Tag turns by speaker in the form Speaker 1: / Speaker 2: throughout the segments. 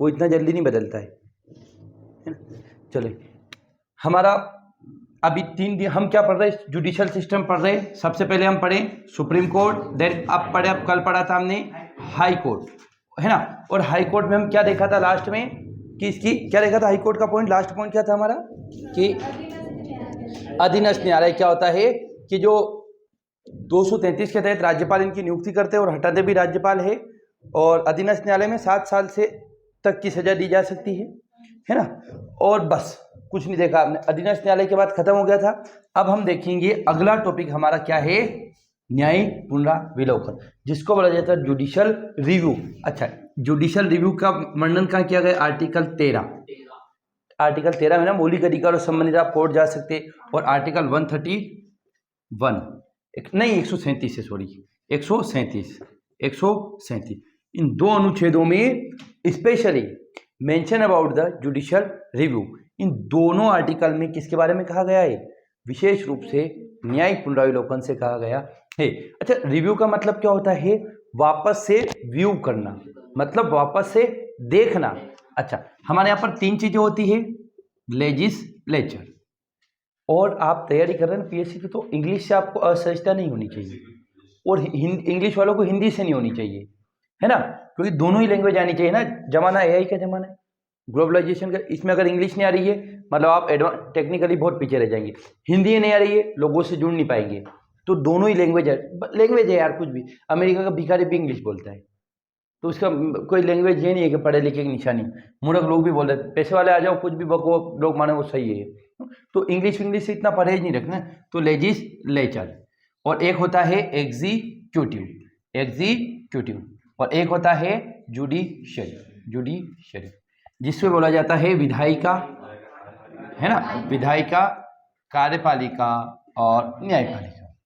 Speaker 1: वो इतना जल्दी नहीं बदलता है ना। चलिए, हमारा अभी 3 दिन हम क्या पढ़ रहे हैं, जुडिशियल सिस्टम पढ़ रहे हैं। सबसे पहले हम पढ़े सुप्रीम कोर्ट, देन अब कल पढ़ा था हमने हाई कोर्ट, है ना। और हाई कोर्ट में हम क्या देखा था लास्ट में, कि इसकी क्या देखा था हाई कोर्ट का पॉइंट, लास्ट पॉइंट क्या था हमारा, कि अधीनस्थ न्यायालय क्या होता है, कि जो 233 के तहत राज्यपाल इनकी नियुक्ति करते हैं और हटाते भी राज्यपाल है, और अधीनस्थ न्यायालय में 7 साल से तक की सजा दी जा सकती है ना। और बस कुछ नहीं देखा आपने, अधीनस्थ न्यायालय के बाद खत्म हो गया था। अब हम देखेंगे अगला टॉपिक हमारा क्या है, न्यायिक पुनराविलोकन, जिसको बोला जाता है जुडिशियल रिव्यू। अच्छा, जुडिशियल रिव्यू का वर्णन कहाँ किया गया, आर्टिकल 13 में ना मौलिक अधिकारों से संबंधित आप कोर्ट जा सकते, और आर्टिकल 137 नहीं 137 है, सॉरी 137 इन 2 अनुच्छेदों में specially mention about the judicial review. इन दोनों आर्टिकल में किसके बारे में कहा गया है, विशेष रूप से न्यायिक पुनराविलोकन से कहा गया है। अच्छा, रिव्यू का मतलब क्या होता है, वापस से व्यू करना, मतलब वापस से देखना। अच्छा, हमारे यहाँ पर 3 चीजें होती है, लेजिस्लेचर, और आप तैयारी कर रहे हैं पीएससी की, तो इंग्लिश से आपको असहजता नहीं होनी चाहिए, और इंग्लिश वालों को हिंदी से नहीं होनी चाहिए, है ना, क्योंकि दोनों ही लैंग्वेज आनी चाहिए ना। जमाना एआई का जमाना है, ग्लोबलाइजेशन का, इसमें अगर इंग्लिश नहीं आ रही है मतलब आप टेक्निकली बहुत पीछे रह जाएंगे। हिंदी नहीं आ रही है, लोगों से जुड़ नहीं पाएंगे। तो दोनों ही लैंग्वेज है यार। कुछ भी अमेरिका का भिखारी भी इंग्लिश बोलता है, तो उसका कोई लैंग्वेज ये नहीं है कि पढ़े लिखे की निशानी। मूर्ख लोग भी बोल रहे हैं, पैसे वाले आ जाओ, कुछ भी बको लोग माने वो सही है। तो इंग्लिश से इतना परहेज नहीं रखना। तो लेजिस्लेचर, और एक होता है एग्जीक्यूटिव, और एक होता है जुडिशरी, जिसमें बोला जाता है विधायिका, है ना, विधायिका, कार्यपालिका और न्यायपालिका।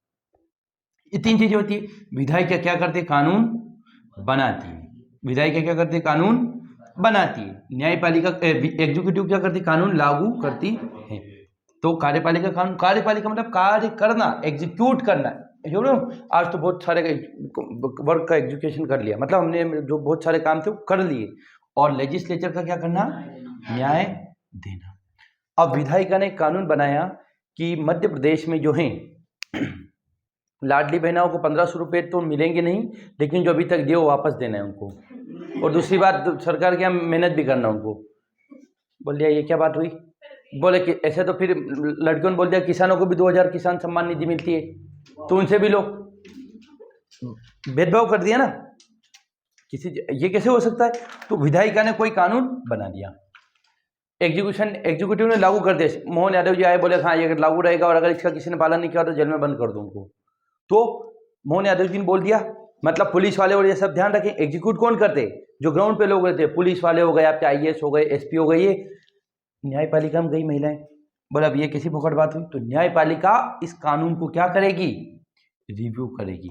Speaker 1: ये 3 चीजें होती है। विधायिका क्या करते हैं, कानून बनाती है। विधायिका क्या करती है, कानून बनाती है। न्यायपालिका एग्जीक्यूटिव क्या करती है, कानून लागू करती है। तो कार्यपालिका कानून, कार्यपालिका मतलब कार्य करना, एग्जीक्यूट करना। आज तो बहुत सारे वर्क का एग्जीक्यूशन कर लिया, मतलब हमने जो बहुत सारे काम थे वो कर लिए। और लेजिस्लेचर का क्या करना, न्याय देना। अब विधायिका ने कानून बनाया कि मध्य प्रदेश में जो है लाडली बहनाओं को 1500 रुपये तो मिलेंगे नहीं, लेकिन जो अभी तक दिए वो वापस देना है उनको। और दूसरी बात, सरकार के यहाँ मेहनत भी करना उनको। बोल दिया ये क्या बात हुई, बोले कि ऐसे तो फिर लड़कियों ने बोल दिया किसानों को भी 2000 किसान सम्मान निधि मिलती है, तो उनसे भी लोग भेदभाव कर दिया ना किसी, ये कैसे हो सकता है। तो विधायिका ने कोई कानून बना दिया, एग्जीक्यूटिव ने लागू कर दिया। मोहन यादव जी आए, बोले हाँ ये लागू रहेगा, और अगर इसका किसी ने पालन नहीं किया तो जेल में बंद कर दो उनको। तो मोहन यादव जी ने बोल दिया, मतलब पुलिस वाले और ये सब ध्यान रखें, एग्जीक्यूट कौन करते, जो ग्राउंड पे लोग रहते हैं, पुलिस वाले हो गए, आपके आईएएस हो गए, एसपी हो गए। ये न्यायपालिका में गई महिलाएं, बोला अब ये किसी फोकट बात हुई। तो न्यायपालिका इस कानून को क्या करेगी, रिव्यू करेगी,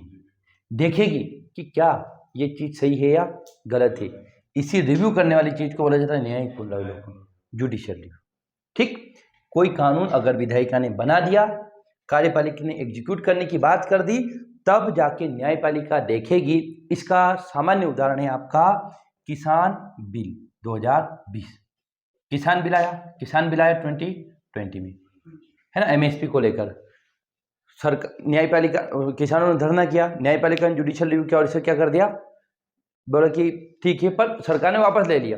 Speaker 1: देखेगी कि क्या ये चीज सही है या गलत है। इसी रिव्यू करने वाली चीज को बोला जाता है न्यायिक पुनराविलोकन, जुडिशियल रिव्यू। ठीक, कोई कानून अगर विधायिका ने बना दिया, कार्यपालिका ने एग्जीक्यूट करने की बात कर दी, तब जाके न्यायपालिका देखेगी। इसका सामान्य उदाहरण है आपका किसान बिल 2020। किसान बिल आया 2020 में, है ना, एमएसपी को लेकर। न्यायपालिका, किसानों ने धरना किया, न्यायपालिका ने जुडिशियल रिव्यू किया और इसे क्या कर दिया, बोला कि ठीक है, पर सरकार ने वापस ले लिया।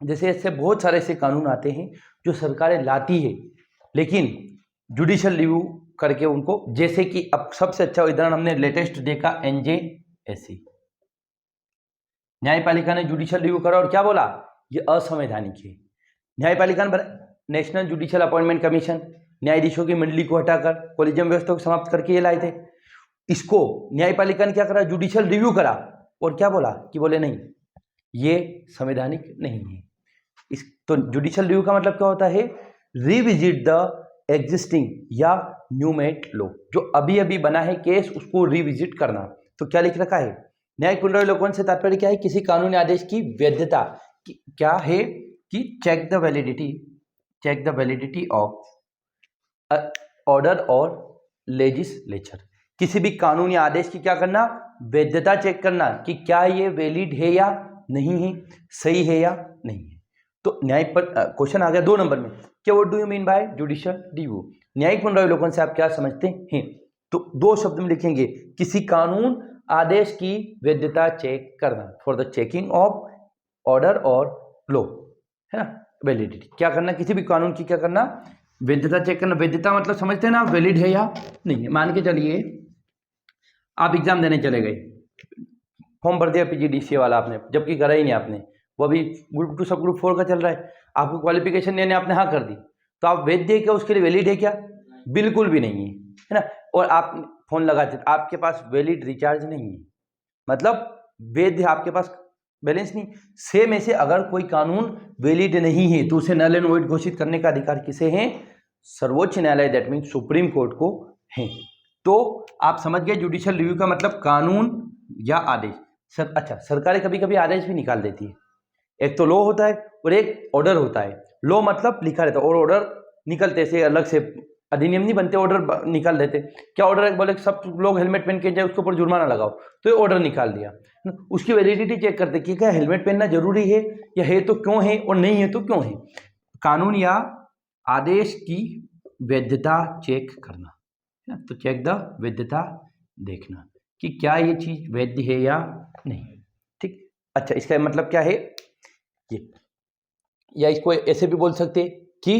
Speaker 1: जैसे ऐसे बहुत सारे ऐसे कानून आते हैं जो सरकारें लाती है, लेकिन जुडिशियल रिव्यू करके उनको, जैसे कि अब सबसे अच्छा उदाहरण हमने लेटेस्ट देखा एनजेएससी। न्यायपालिका ने जुडिशियल रिव्यू करा और क्या बोला, ये असंवैधानिक है। न्यायपालिका ने नेशनल जुडिशियल अपॉइंटमेंट कमीशन, न्यायाधीशों की मंडली को हटाकर कोलिजियम व्यवस्था को समाप्त करके ये लाए थे। इसको न्यायपालिका ने क्या करा, जुडिशियल रिव्यू करा और क्या बोला कि बोले नहीं ये संवैधानिक नहीं है। इस तो जुडिशियल रिव्यू का मतलब क्या होता है, रिविजिट द एग्जिस्टिंग या न्यू मेड लॉ, जो अभी अभी बना है केस उसको रिविजिट करना। तो क्या लिख रखा है, न्यायिक पुनरावलोकन से तात्पर्य क्या है, किसी कानूनी आदेश की वैधता क्या है कि check the validity of order और लेजिस्लेचर। किसी भी कानूनी आदेश की क्या करना, वैधता चेक करना कि क्या ये वैलिड है या नहीं है, सही है या नहीं है। तो न्यायिक पर क्वेश्चन आ गया 2 नंबर में, क्या what do you mean bye judicial review, न्यायिक पुनरावलोकन से आप क्या समझते हैं। तो 2 शब्द में लिखेंगे, किसी कानून आदेश की वैधता चेक करना, for the checking of order और लॉ, है ना, वैलिडिटी, क्या करना, किसी भी कानून की क्या करना, वैधता चेक करना। वैधता मतलब समझते हैं ना, वैलिड है या नहीं है। मान के चलिए आप एग्जाम देने चले गए, फॉर्म भर दिया पीजीडीसीए वाला आपने, जबकि करा ही नहीं आपने, वो अभी ग्रुप 2 सब ग्रुप 4 का चल रहा है, आपको क्वालिफिकेशन नहीं है, आपने हाँ कर दी, तो आप वैध है क्या, उसके लिए वैलिड है क्या, बिल्कुल भी नहीं है ना। और आप फोन लगाते, आपके पास वैलिड रिचार्ज नहीं है, मतलब वैध आपके पास बैलेंस नहीं। सेम ऐसे अगर कोई कानून वैलिड नहीं है तो उसे नल एंड वॉइड घोषित करने का अधिकार किसे है, सर्वोच्च न्यायालय, दैट मीन सुप्रीम कोर्ट को है। तो आप समझ गए जुडिशियल रिव्यू का मतलब कानून या आदेश। अच्छा, सरकारें कभी कभी आदेश भी निकाल देती है, एक तो लॉ होता है और एक ऑर्डर होता है। लॉ मतलब लिखा रहता है और ऑर्डर निकलते से अलग से, अधिनियम नहीं बनते, ऑर्डर निकाल देते। क्या ऑर्डर है, बोले सब लोग हेलमेट पहन के जाए, उसके ऊपर जुर्माना लगाओ, तो ये ऑर्डर निकाल दिया। उसकी वैलिडिटी चेक करते कि क्या हेलमेट पहनना जरूरी है, या है तो क्यों है, और नहीं है तो क्यों है। कानून या आदेश की वैधता चेक करना, तो चेक द वैधता, देखना कि क्या ये चीज वैध है या नहीं। ठीक, अच्छा, इसका मतलब क्या है ये, या इसको ऐसे भी बोल सकते कि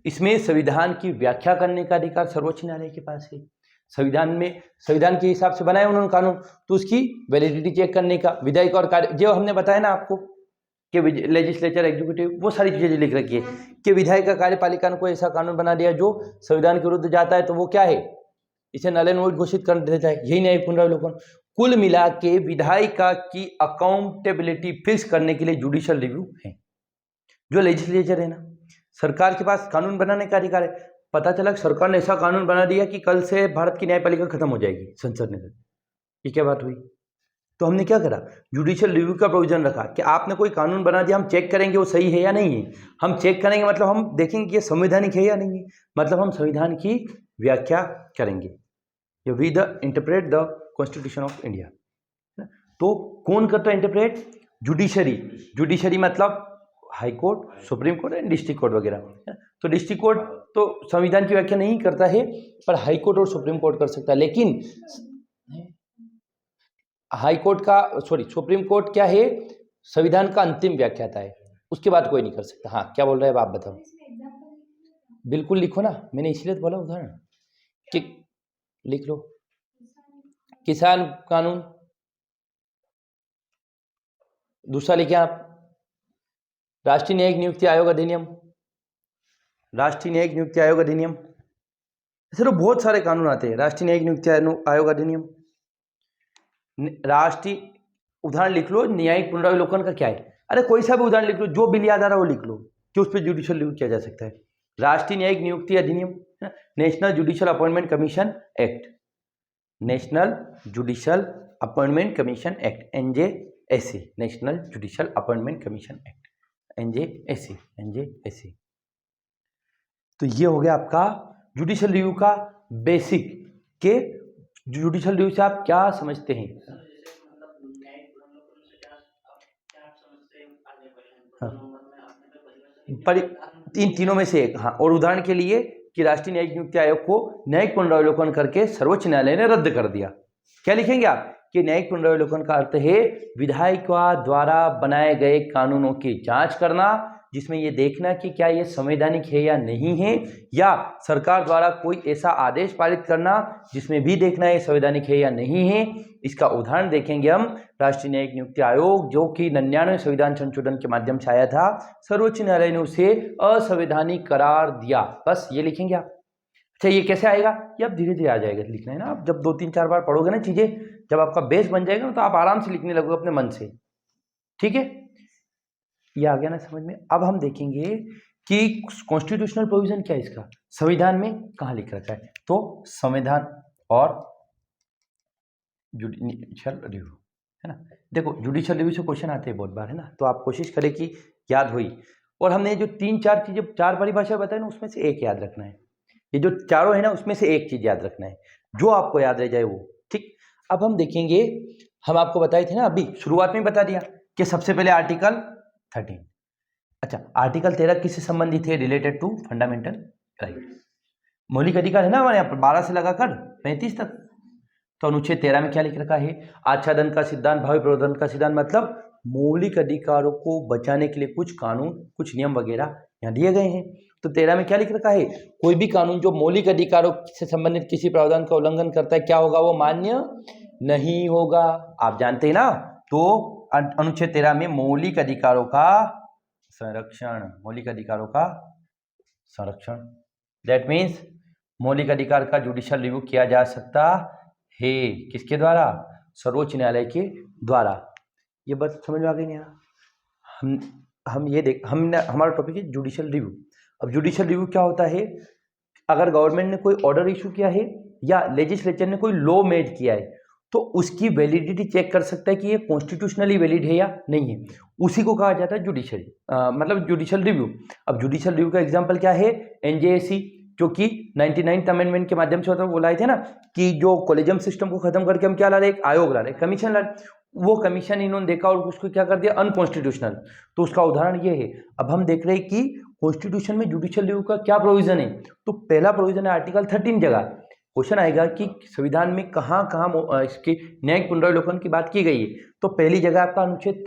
Speaker 1: इसमें संविधान की व्याख्या करने का अधिकार सर्वोच्च न्यायालय के पास है। संविधान में, संविधान के हिसाब से बनाया उन्होंने कानून, तो उसकी वैलिडिटी चेक करने का, विधायिका और कार्य, जो हमने बताया ना आपको कि लेजिस्लेचर, एग्जीक्यूटिव, वो सारी चीजें लिख रखी है कि विधायिका कार्यपालिका को ऐसा कानून बना दिया जो संविधान के विरुद्ध जाता है, तो वो क्या है, इसे नल एंड वॉइड घोषित कर देता है। यही न्यायिक पुनरावलोकन। कुल मिला के विधायिका की अकाउंटेबिलिटी फिक्स करने के लिए जुडिशियल रिव्यू है। जो लेजिस्लेचर है ना, सरकार के पास कानून बनाने का अधिकार है। पता चला कि सरकार ने ऐसा कानून बना दिया कि कल से भारत की न्यायपालिका खत्म हो जाएगी, संसद ने, ये क्या बात हुई। तो हमने क्या करा, जुडिशियल रिव्यू का प्रोविजन रखा कि आपने कोई कानून बना दिया, हम चेक करेंगे वो सही है या नहीं है। हम चेक करेंगे मतलब हम देखेंगे कि ये संवैधानिक है या नहीं है, मतलब हम संविधान की व्याख्या करेंगे, we the interpret the constitution of India. तो कौन करता है इंटरप्रेट, जुडिशरी। जुडिशरी मतलब high court, supreme court and district court वगैरह। तो डिस्ट्रिक्ट कोर्ट तो संविधान की व्याख्या नहीं करता है, पर हाई कोर्ट और सुप्रीम कोर्ट कर सकता है। लेकिन हाई कोर्ट का, सॉरी, सुप्रीम कोर्ट क्या है, संविधान का अंतिम व्याख्याता है, उसके बाद कोई नहीं कर सकता। हाँ, क्या बोल रहे हैं आप बताओ। बिल्कुल लिखो ना, मैंने इसलिए तो बोला उदाहरण कि लिख लो। किसान कानून, दूसरा लिखे आप राष्ट्रीय न्यायिक नियुक्ति आयोग अधिनियम, राष्ट्रीय न्यायिक नियुक्ति आयोग अधिनियम, सिर्फ बहुत सारे कानून आते हैं। राष्ट्रीय न्यायिक नियुक्ति आयोग अधिनियम, राष्ट्रीय, उदाहरण लिख लो, न्यायिक पुनरावलोकन का क्या है, अरे कोई सा भी उदाहरण लिख लो, जो बिल याद आ रहा है वो लिख लो कि उस पर जुडिशियल रिव्यू किया जा सकता है। राष्ट्रीय न्यायिक नियुक्ति अधिनियम, national judicial appointment commission act, national judicial appointment commission act, NJSC, national judicial appointment commission act, NJSC। तो ये हो गया आपका जुडिशियल रिव्यू का बेसिक, के जुडिशियल रिव्यू से आप क्या समझते हैं। हाँ, पर इन तीनों में से एक, हाँ, और उदाहरण के लिए कि राष्ट्रीय न्यायिक नियुक्ति आयोग को न्यायिक पुनरावलोकन करके सर्वोच्च न्यायालय ने रद्द कर दिया। क्या लिखेंगे आप कि न्यायिक पुनरावलोकन का अर्थ है विधायिका द्वारा बनाए गए कानूनों की जांच करना, जिसमें ये देखना कि क्या ये संवैधानिक है या नहीं है, या सरकार द्वारा कोई ऐसा आदेश पारित करना जिसमें भी देखना है संवैधानिक है या नहीं है। इसका उदाहरण देखेंगे हम, राष्ट्रीय न्यायिक नियुक्ति आयोग जो कि 99वें संविधान संशोधन के माध्यम से आया था, सर्वोच्च न्यायालय ने उसे असंवैधानिक करार दिया। बस ये लिखेंगे आप। अच्छा, ये कैसे आएगा, ये आप धीरे धीरे आ जाएगा, लिखना है ना। आप जब 2-3-4 बार पढ़ोगे ना चीजें, जब आपका बेस बन जाएगा ना, तो आप आराम से लिखने लगोगे अपने मन से। ठीक है, ये आ गया ना समझ में। अब हम देखेंगे कि कॉन्स्टिट्यूशनल प्रोविजन क्या है इसका, संविधान में कहाँ लिख रखा है। तो संविधान और जुडिशियल रिव्यू, है ना। देखो, जुडिशियल रिव्यू से क्वेश्चन आते हैं बहुत बार, है ना, तो आप कोशिश करें कि याद हुई। और हमने जो 3-4 चीजें, 4 परिभाषा बताई ना, उसमें से एक याद रखना है। ये जो चारों है ना, उसमें से एक चीज याद रखना है, जो आपको याद रह जाए वो। ठीक, अब हम देखेंगे, हम आपको बताए थे ना, अभी शुरुआत में बता दिया कि सबसे पहले आर्टिकल 13। अच्छा, आर्टिकल 13 किससे संबंधित है? Related to fundamental right. मौलिक अधिकार है ना हमारे यहाँ पर 12 से लगाकर 35 तक। तो अनुच्छेद 13 में क्या लिख रखा है? आच्छादन का सिद्धांत, भावी प्रवर्धन का सिद्धांत, मतलब मौलिक अधिकारों को बचाने के लिए कुछ कानून, कुछ नियम वगैरह यहाँ दिए गए हैं। तो 13 में क्या लिख रखा है? कोई भी कानून जो मौलिक अधिकारों से संबंधित किसी प्रावधान का उल्लंघन करता है, क्या होगा? वो मान्य नहीं होगा। आप जानते हैं ना। तो अनुच्छेद 13 में मौलिक अधिकारों का संरक्षण, मौलिक अधिकारों का संरक्षण, दैट मीन्स मौलिक अधिकार का जुडिशियल रिव्यू किया जा सकता है। किसके द्वारा? सर्वोच्च न्यायालय के द्वारा। ये बात समझ में आ गई नहीं? हम ये देख, हमने, हमारा टॉपिक है जुडिशियल रिव्यू। अब जुडिशियल रिव्यू क्या होता है? अगर गवर्नमेंट ने कोई ऑर्डर इशू किया है या लेजिस्लेचर ने कोई लॉ मेड किया है, तो उसकी वैलिडिटी चेक कर सकता है कि ये कॉन्स्टिट्यूशनली वैलिड है या नहीं है। उसी को कहा जाता है जुडिशियल, मतलब जुडिशियल रिव्यू। अब जुडिशियल रिव्यू का एग्जांपल क्या है? एनजेएसी, जो कि 99th अमेंडमेंट के माध्यम से वो लाए थे ना, कि जो कॉलेजियम सिस्टम को खत्म करके हम क्या ला रहे? एक आयोग ला रहे, कमीशन ला रहे। वो कमीशन इन्होंने देखा और उसको क्या कर दिया? अनकॉन्स्टिट्यूशनल। तो उसका उदाहरण ये है। अब हम देख रहे हैं कि कॉन्स्टिट्यूशन में जुडिशियल रिव्यू का क्या प्रोविजन है। तो पहला प्रोविजन है आर्टिकल 13 जगह। क्वेश्चन आएगा कि संविधान में कहाँ कहाँ इसके न्यायिक पुनरावलोकन की बात की गई है। तो पहली जगह आपका अनुच्छेद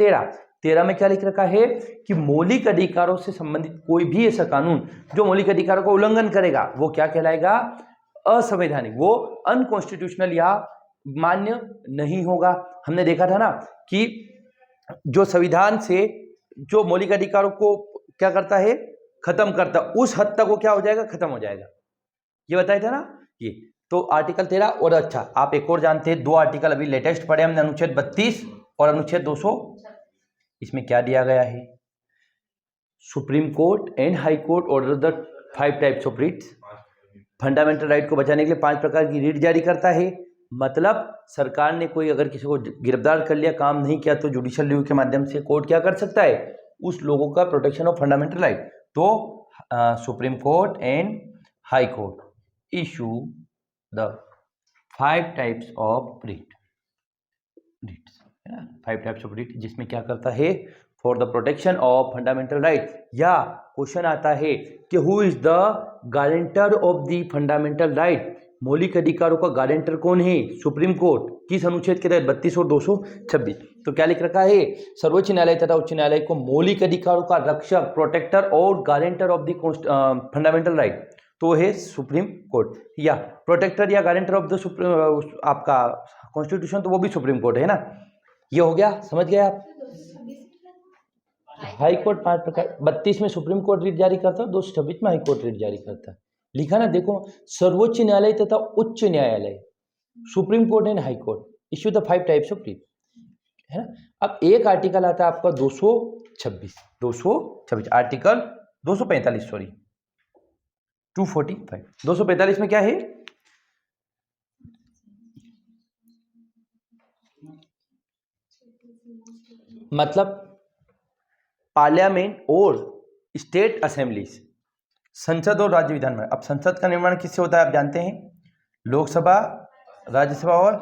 Speaker 1: 13 में क्या लिख रखा है? कि मौलिक अधिकारों से संबंधित कोई भी ऐसा कानून जो मौलिक अधिकारों का उल्लंघन करेगा, वो क्या कहलाएगा? असंवैधानिक, वो अनकॉन्स्टिट्यूशनल या मान्य नहीं होगा। हमने देखा था ना कि जो संविधान से जो मौलिक अधिकारों को क्या करता है? खत्म करता, उस हद तक वो क्या हो जाएगा? खत्म हो जाएगा। ये बताया था ना ये। तो आर्टिकल 13। और अच्छा, आप एक और जानते हैं, 2 आर्टिकल अभी लेटेस्ट पढ़े हमने, अनुच्छेद 32 और अनुच्छेद 200। इसमें क्या दिया गया है? Supreme court and high court order the 5 types of writs. Fundamental right को बचाने के लिए 5 प्रकार की रिट जारी करता है। मतलब सरकार ने कोई अगर किसी को गिरफ्तार कर लिया, काम नहीं किया, तो जुडिशियल रिव्यू के माध्यम से कोर्ट क्या कर सकता है? उस लोगों का प्रोटेक्शन ऑफ फंडामेंटल राइट। तो supreme court and high court issue the 5 types of writ, 5 types of writ, जिसमें क्या करता है? For the protection of fundamental right. या क्वेश्चन आता है कि who is the guarantor of the fundamental right? मौलिक अधिकारों का गारंटर कौन है? Supreme court. किस अनुच्छेद के तहत? 32 और 226। तो क्या लिख रखा है? सर्वोच्च न्यायालय तथा उच्च न्यायालय को मौलिक अधिकारों का रक्षक, प्रोटेक्टर और guarantor of the fundamental right तो है सुप्रीम कोर्ट। या प्रोटेक्टर या गारंटर ऑफ द आपका कॉन्स्टिट्यूशन, तो वो भी सुप्रीम कोर्ट है ना। ये हो गया, समझ गए आप? हाई कोर्ट 5 प्रकार, 32 में सुप्रीम कोर्ट रिट जारी करता है, 226 में हाई कोर्ट रिट जारी करता है। लिखा ना, देखो, सर्वोच्च न्यायालय तथा उच्च न्यायालय, supreme court and high court issue the 5 types of writ, है ना। अब एक आर्टिकल आता है आपका 226 आर्टिकल 245, सॉरी 245। 245 में क्या है? मतलब पार्लियामेंट और स्टेट असेंबलीज, संसद और राज्य विधानमंडल। अब संसद का निर्माण किससे होता है? आप जानते हैं, लोकसभा, राज्यसभा और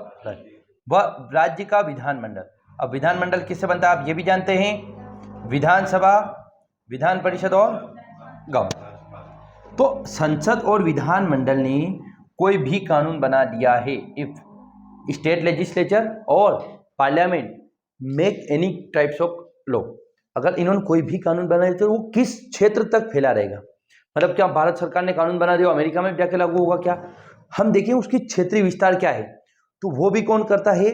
Speaker 1: राज्य का विधानमंडल। अब विधानमंडल किससे बनता है? आप ये भी जानते हैं, विधानसभा, विधान परिषद और गांव। तो संसद और विधानमंडल ने कोई भी कानून बना दिया है, इफ स्टेट लेजिस्लेचर और parliament make any types of law, अगर इन्होंने कोई भी कानून बनाया तो वो किस क्षेत्र तक फैला रहेगा? मतलब क्या भारत सरकार ने कानून बना दिया, अमेरिका में जाके लागू होगा क्या? हम देखें उसकी क्षेत्रीय विस्तार क्या है, तो वो भी कौन करता है?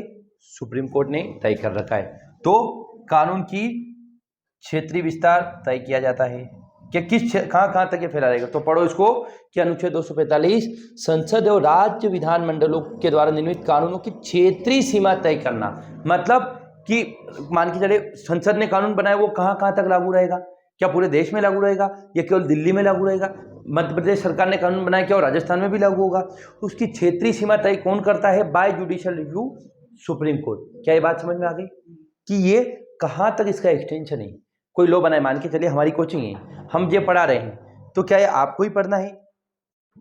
Speaker 1: सुप्रीम कोर्ट ने तय कर रखा है। तो कानून की क्षेत्रीय विस्तार तय किया जाता है कि किस कहाँ तक ये फैला रहेगा। तो पढ़ो इसको कि अनुच्छेद 245 संसद और राज्य विधानमंडलों के द्वारा निर्मित कानूनों की क्षेत्रीय सीमा तय करना। मतलब कि मान के चले संसद ने कानून बनाया, वो कहाँ तक लागू रहेगा? क्या पूरे देश में लागू रहेगा या केवल दिल्ली में लागू रहेगा? मध्य प्रदेश सरकार ने कानून बनाया, क्या राजस्थान में भी लागू होगा? तो उसकी क्षेत्रीय सीमा तय कौन करता है? By judicial review, supreme court. क्या ये बात समझ में आ गई कि ये कहाँ तक इसका एक्सटेंशन है? कोई लॉ बनाए, मान के चलिए हमारी कोचिंग है, हम ये पढ़ा रहे हैं, तो क्या ये आपको ही पढ़ना है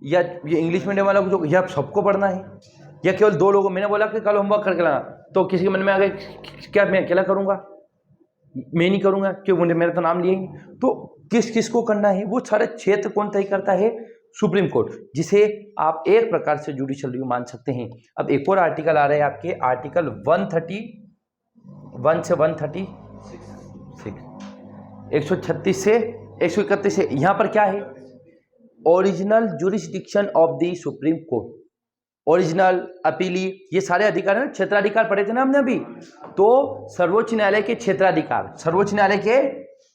Speaker 1: या ये इंग्लिश मीडियम वाला जो या सबको पढ़ना है या केवल 2 लोगों? मैंने बोला कि कल होमवर्क करके लाना, तो किसी के मन में आ गए क्या मैं अकेला करूँगा? मैं नहीं करूंगा क्यों, मुझे मेरा तो नाम लिया ही नहीं। तो किस किस को करना है, वो सारे क्षेत्र कौन तय करता है, सुप्रीम कोर्ट, जिसे आप एक प्रकार से जुडिशियल रिव्यू मान सकते हैं। अब एक और आर्टिकल आ रहा है आपके, आर्टिकल 131 से 136, 136 से 131 से, यहाँ पर क्या है, original jurisdiction of the supreme court, original, अपीली, ये सारे अधिकार हैं। क्षेत्राधिकार पढ़े थे ना हमने अभी, तो सर्वोच्च न्यायालय के क्षेत्राधिकार, सर्वोच्च न्यायालय के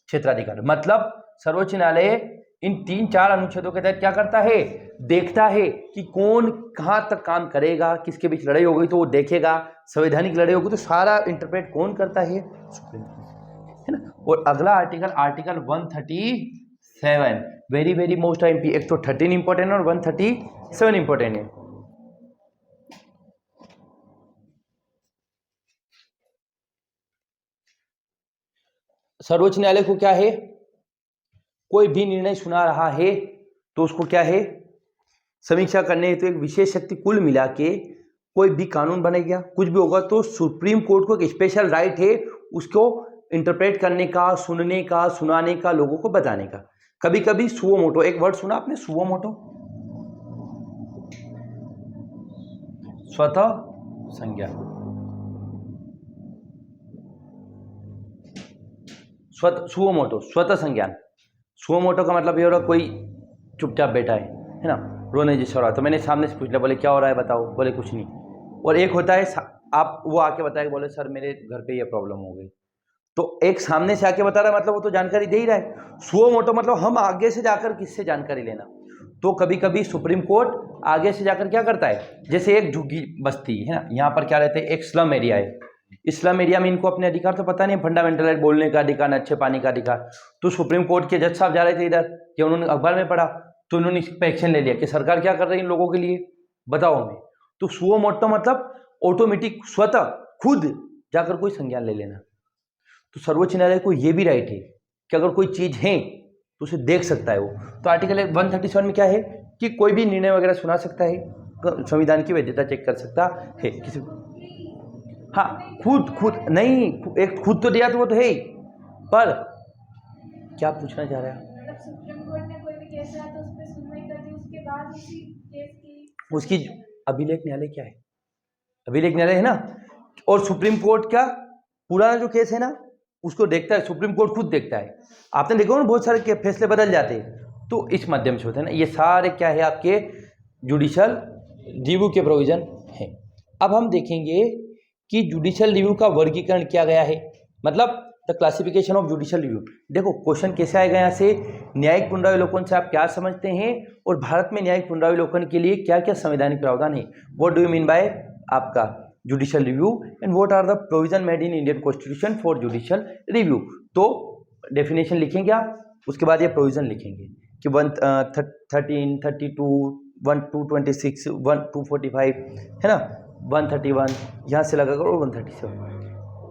Speaker 1: क्षेत्राधिकार मतलब सर्वोच्च न्यायालय इन 3-4 अनुच्छेदों के तहत क्या करता है, देखता है कि कौन कहाँ तक काम करेगा, किसके बीच लड़ाई हो गई तो वो देखेगा, संवैधानिक लड़ाई होगी तो सारा इंटरप्रेट कौन करता है, सुप्रीम कोर्ट, है ना। और अगला article, article 137, very very most IMP, एक तो 13 इंपॉर्टेंट है और 137 इंपॉर्टेंट है। सर्वोच्च न्यायालय को क्या है, कोई भी निर्णय सुना रहा है तो उसको क्या है, समीक्षा करने हेतु एक विशेष शक्ति कुल मिला के कोई भी कानून बनेगा, कुछ भी होगा तो सुप्रीम कोर्ट को एक स्पेशल राइट है उसको इंटरप्रेट करने का, सुनने का, सुनाने का, लोगों को बताने का। कभी कभी सुओ मोटो, एक वर्ड सुना आपने, सुओ मोटो, स्वतः संज्ञान, सुओ मोटो, स्वतः संज्ञान। सुओ मोटो का मतलब ये हो रहा कोई चुपचाप बैठा है ना, रोने जैसा हो रहा है, तो मैंने सामने से पूछ लिया, बोले क्या हो रहा है बताओ, बोले कुछ नहीं। और एक होता है आप, वो आके बताए, बोले सर मेरे घर पे ये प्रॉब्लम हो गई, तो एक सामने से आके बता रहा है, मतलब वो तो जानकारी दे ही रहा है। सुओ मोटो मतलब हम आगे से जाकर किससे जानकारी लेना, तो कभी कभी सुप्रीम कोर्ट आगे से जाकर क्या करता है, जैसे एक झुग्गी बस्ती है ना, यहाँ पर क्या रहते हैं, एक स्लम एरिया है, इस्लाम एरिया में इनको अपने अधिकार तो पता नहीं, फंडामेंटल राइट, बोलने का अधिकार, अच्छे पानी का अधिकार। तो सुप्रीम कोर्ट के जज साहब जा रहे थे इधर, कि उन्होंने अखबार में पढ़ा तो उन्होंने इस पर एक्शन ले लिया कि सरकार क्या कर रही है इन लोगों के लिए, बताओ हमें। तो सुओ मोटो मतलब ऑटोमेटिक, स्वतः खुद जाकर कोई संज्ञान ले लेना। तो सर्वोच्च न्यायालय को यह भी राइट है कि अगर कोई चीज है तो उसे देख सकता है वो। तो आर्टिकल 137 में क्या है कि कोई भी निर्णय वगैरह सुना सकता है, संविधान की वैधता चेक कर सकता है किसी, हाँ खुद नहीं, एक खुद तो दिया तो वो तो है ही, पर क्या पूछना चाह रहा है,
Speaker 2: सुप्रीम कोर्ट ने कोई भी केस है तो उस पर सुनवाई कर दी, उसके बाद उसी केस की
Speaker 1: उसकी अभिलेख न्यायालय क्या है, अभिलेख न्यायालय है ना, और सुप्रीम कोर्ट का पुराना जो केस है ना उसको देखता है, सुप्रीम कोर्ट खुद देखता है। आपने देखा ना बहुत सारे फैसले बदल जाते हैं, तो इस माध्यम से होते हैं ना, ये सारे क्या है आपके जुडिशियल रिव्यू के प्रोविजन है। अब हम देखेंगे कि जुडिशियल रिव्यू का वर्गीकरण किया गया है, मतलब the classification of judicial review. देखो क्वेश्चन कैसे आएगा यहाँ से, न्यायिक पुनरावलोकन से आप क्या समझते हैं और भारत में न्यायिक पुनरावलोकन के लिए क्या क्या संवैधानिक प्रावधान है, what do you mean by आपका judicial review and what are the provision made in Indian constitution for judicial review. तो डेफिनेशन लिखेंगे आप, उसके बाद ये प्रोविजन लिखेंगे कि 13, 32, 226, 245 है ना, 131 यहाँ से लगाकर और 137।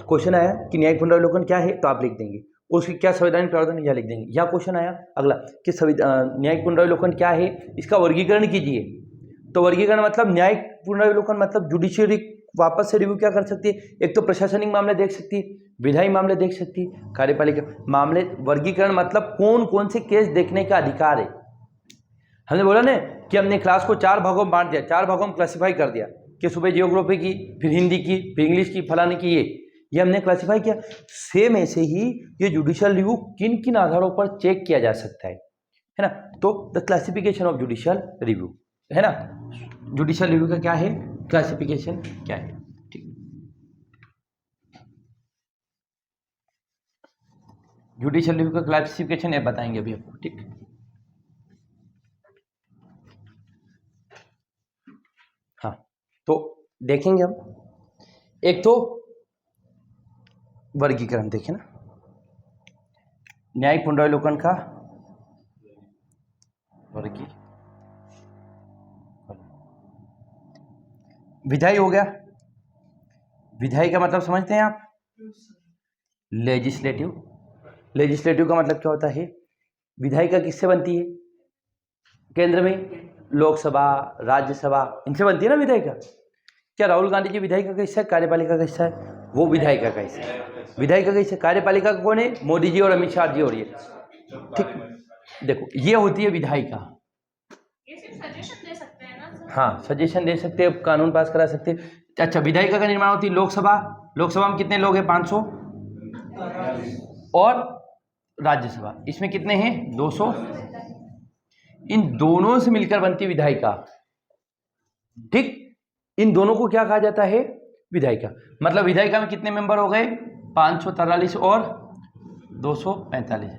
Speaker 1: क्वेश्चन आया कि न्यायिक पुनरावलोकन क्या है तो आप लिख देंगे, उसकी क्या संवैधानिक प्रावधान है यहाँ लिख देंगे। यहाँ क्वेश्चन आया अगला कि न्यायिक पुनरावलोकन क्या है, इसका वर्गीकरण कीजिए। तो वर्गीकरण मतलब न्यायिक पुनरावलोकन मतलब जुडिशियरी वापस से रिव्यू क्या कर सकती है, एक तो प्रशासनिक मामले देख सकती है, विधायी मामले देख सकती है, कार्यपालिका मामले। वर्गीकरण मतलब कौन कौन से केस देखने का अधिकार है। हमने बोला ना कि हमने क्लास को 4 भागों में बांट दिया, 4 भागों में क्लासीफाई कर दिया कि सुबह जियोग्राफी की, फिर हिंदी की, फिर इंग्लिश की, फलाने की, ये हमने क्लासीफाई किया। सेम ऐसे ही ये जुडिशियल रिव्यू किन किन आधारों पर चेक किया जा सकता है ना। तो the classification of judicial review है ना, जुडिशियल रिव्यू का क्या है, क्लासिफिकेशन क्या है, ठीक। जुडिशियल रिव्यू का क्लासिफिकेशन ये बताएंगे अभी आपको, ठीक। हाँ तो देखेंगे हम, एक तो वर्गीकरण देखें ना, न्यायिक पुनरावलोकन का वर्गीकरण, विधायी हो गया, विधायी का मतलब समझते हैं आप, लेजिस्लेटिव। लेजिस्लेटिव का मतलब क्या होता है, विधायिका किससे बनती है, केंद्र में लोकसभा, राज्यसभा, इनसे बनती है ना विधायिका। क्या राहुल गांधी जी विधायिका का हिस्सा है, कार्यपालिका का हिस्सा है? वो विधायिका का हिस्सा है। विधायिका का हिस्सा, कार्यपालिका का कौन है? मोदी जी और अमित शाह जी और ये। ठीक, देखो ये होती है विधायिका।
Speaker 2: ये सिर्फ सजेशन दे सकते हैं ना सर?
Speaker 1: हाँ, सजेशन दे सकते हैं, कानून पास करा सकते हैं। अच्छा, विधायिका का निर्माण होती है लोकसभा। लोकसभा में कितने लोग हैं? 500। और राज्यसभा इसमें कितने हैं? 200। इन दोनों से मिलकर बनती विधायिका। ठीक, इन दोनों को क्या कहा जाता है? विधायिका। मतलब विधायिका में कितने मेंबर हो गए? 543 और 245,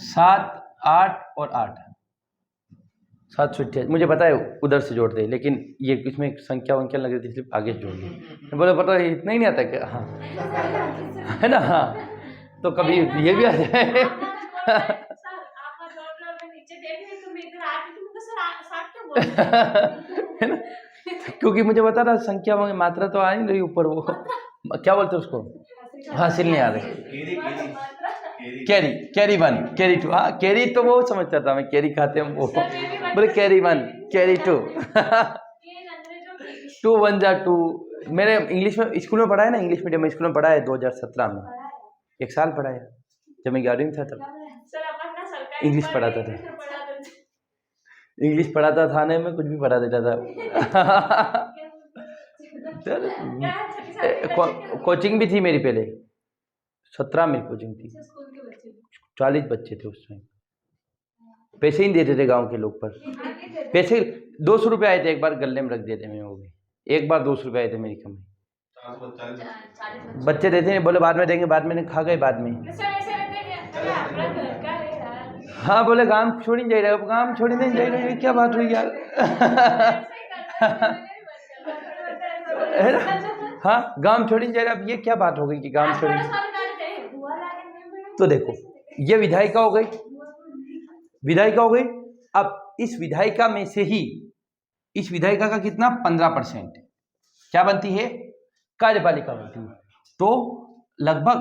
Speaker 1: 7, 8 और 8, 728। मुझे पता है उधर से जोड़ दे, लेकिन ये इसमें संख्या वंख्या लग रही थी इसलिए आगे से जोड़ दिए। बोले पता है इतना ही नहीं आता क्या? हाँ है ना। हाँ, तो कभी ये भी आ जाए।
Speaker 2: सर आपका जोड़ लो, मैं नीचे देख रही तो मैं इधर आ रही तो सर 60 क्यों बोल रहे
Speaker 1: है ना, क्योंकि मुझे बता रहा संख्या में मात्रा तो आ नहीं रही ऊपर, वो क्या बोलते हैं उसको? हासिल नहीं आ रही। Carry, carry 1, carry 2। हाँ, कैरी तो वो समझता था मैं, कैरी खाते हैं वो। बोले कैरी 1, कैरी 2। 2 1 जा 2। मैंने इंग्लिश में स्कूल में पढ़ा है ना, इंग्लिश मीडियम में स्कूल में पढ़ा है 2017 में, 1 साल पढ़ा है जब मैं 11वीं में था तब।
Speaker 2: सर अपन ना सरकारी
Speaker 1: इंग्लिश पढ़ाता था, इंग्लिश पढ़ाता था ना, मैं कुछ भी पढ़ा देता था। कोचिंग भी थी मेरी पहले, 17 में कोचिंग थी।
Speaker 2: स्कूल के बच्चे
Speaker 1: 40 बच्चे थे उस टाइम। पैसे ही देते थे गांव के लोग, पर पैसे 200 रुपये आए थे एक बार, गले में रख देते मैं, वो भी एक बार 200 रुपये आए थे मेरी कमाई। बच्चे देते हैं, बोले बाद में देंगे, बाद में खा गए बाद में। हाँ, बोले गांव छोड़ी जा रहे, गांव छोड़ी नहीं जा रहे, क्या बात हुई यार। है ना, हाँ, गांव छोड़ी जा रहे, अब ये क्या बात हो गई कि गांव छोड़ी। तो देखो ये विधायिका हो गई, विधायिका हो गई। अब इस विधायिका में से ही, इस विधायिका का कितना? 15% क्या बनती है? कार्यपालिका बनती है। तो लगभग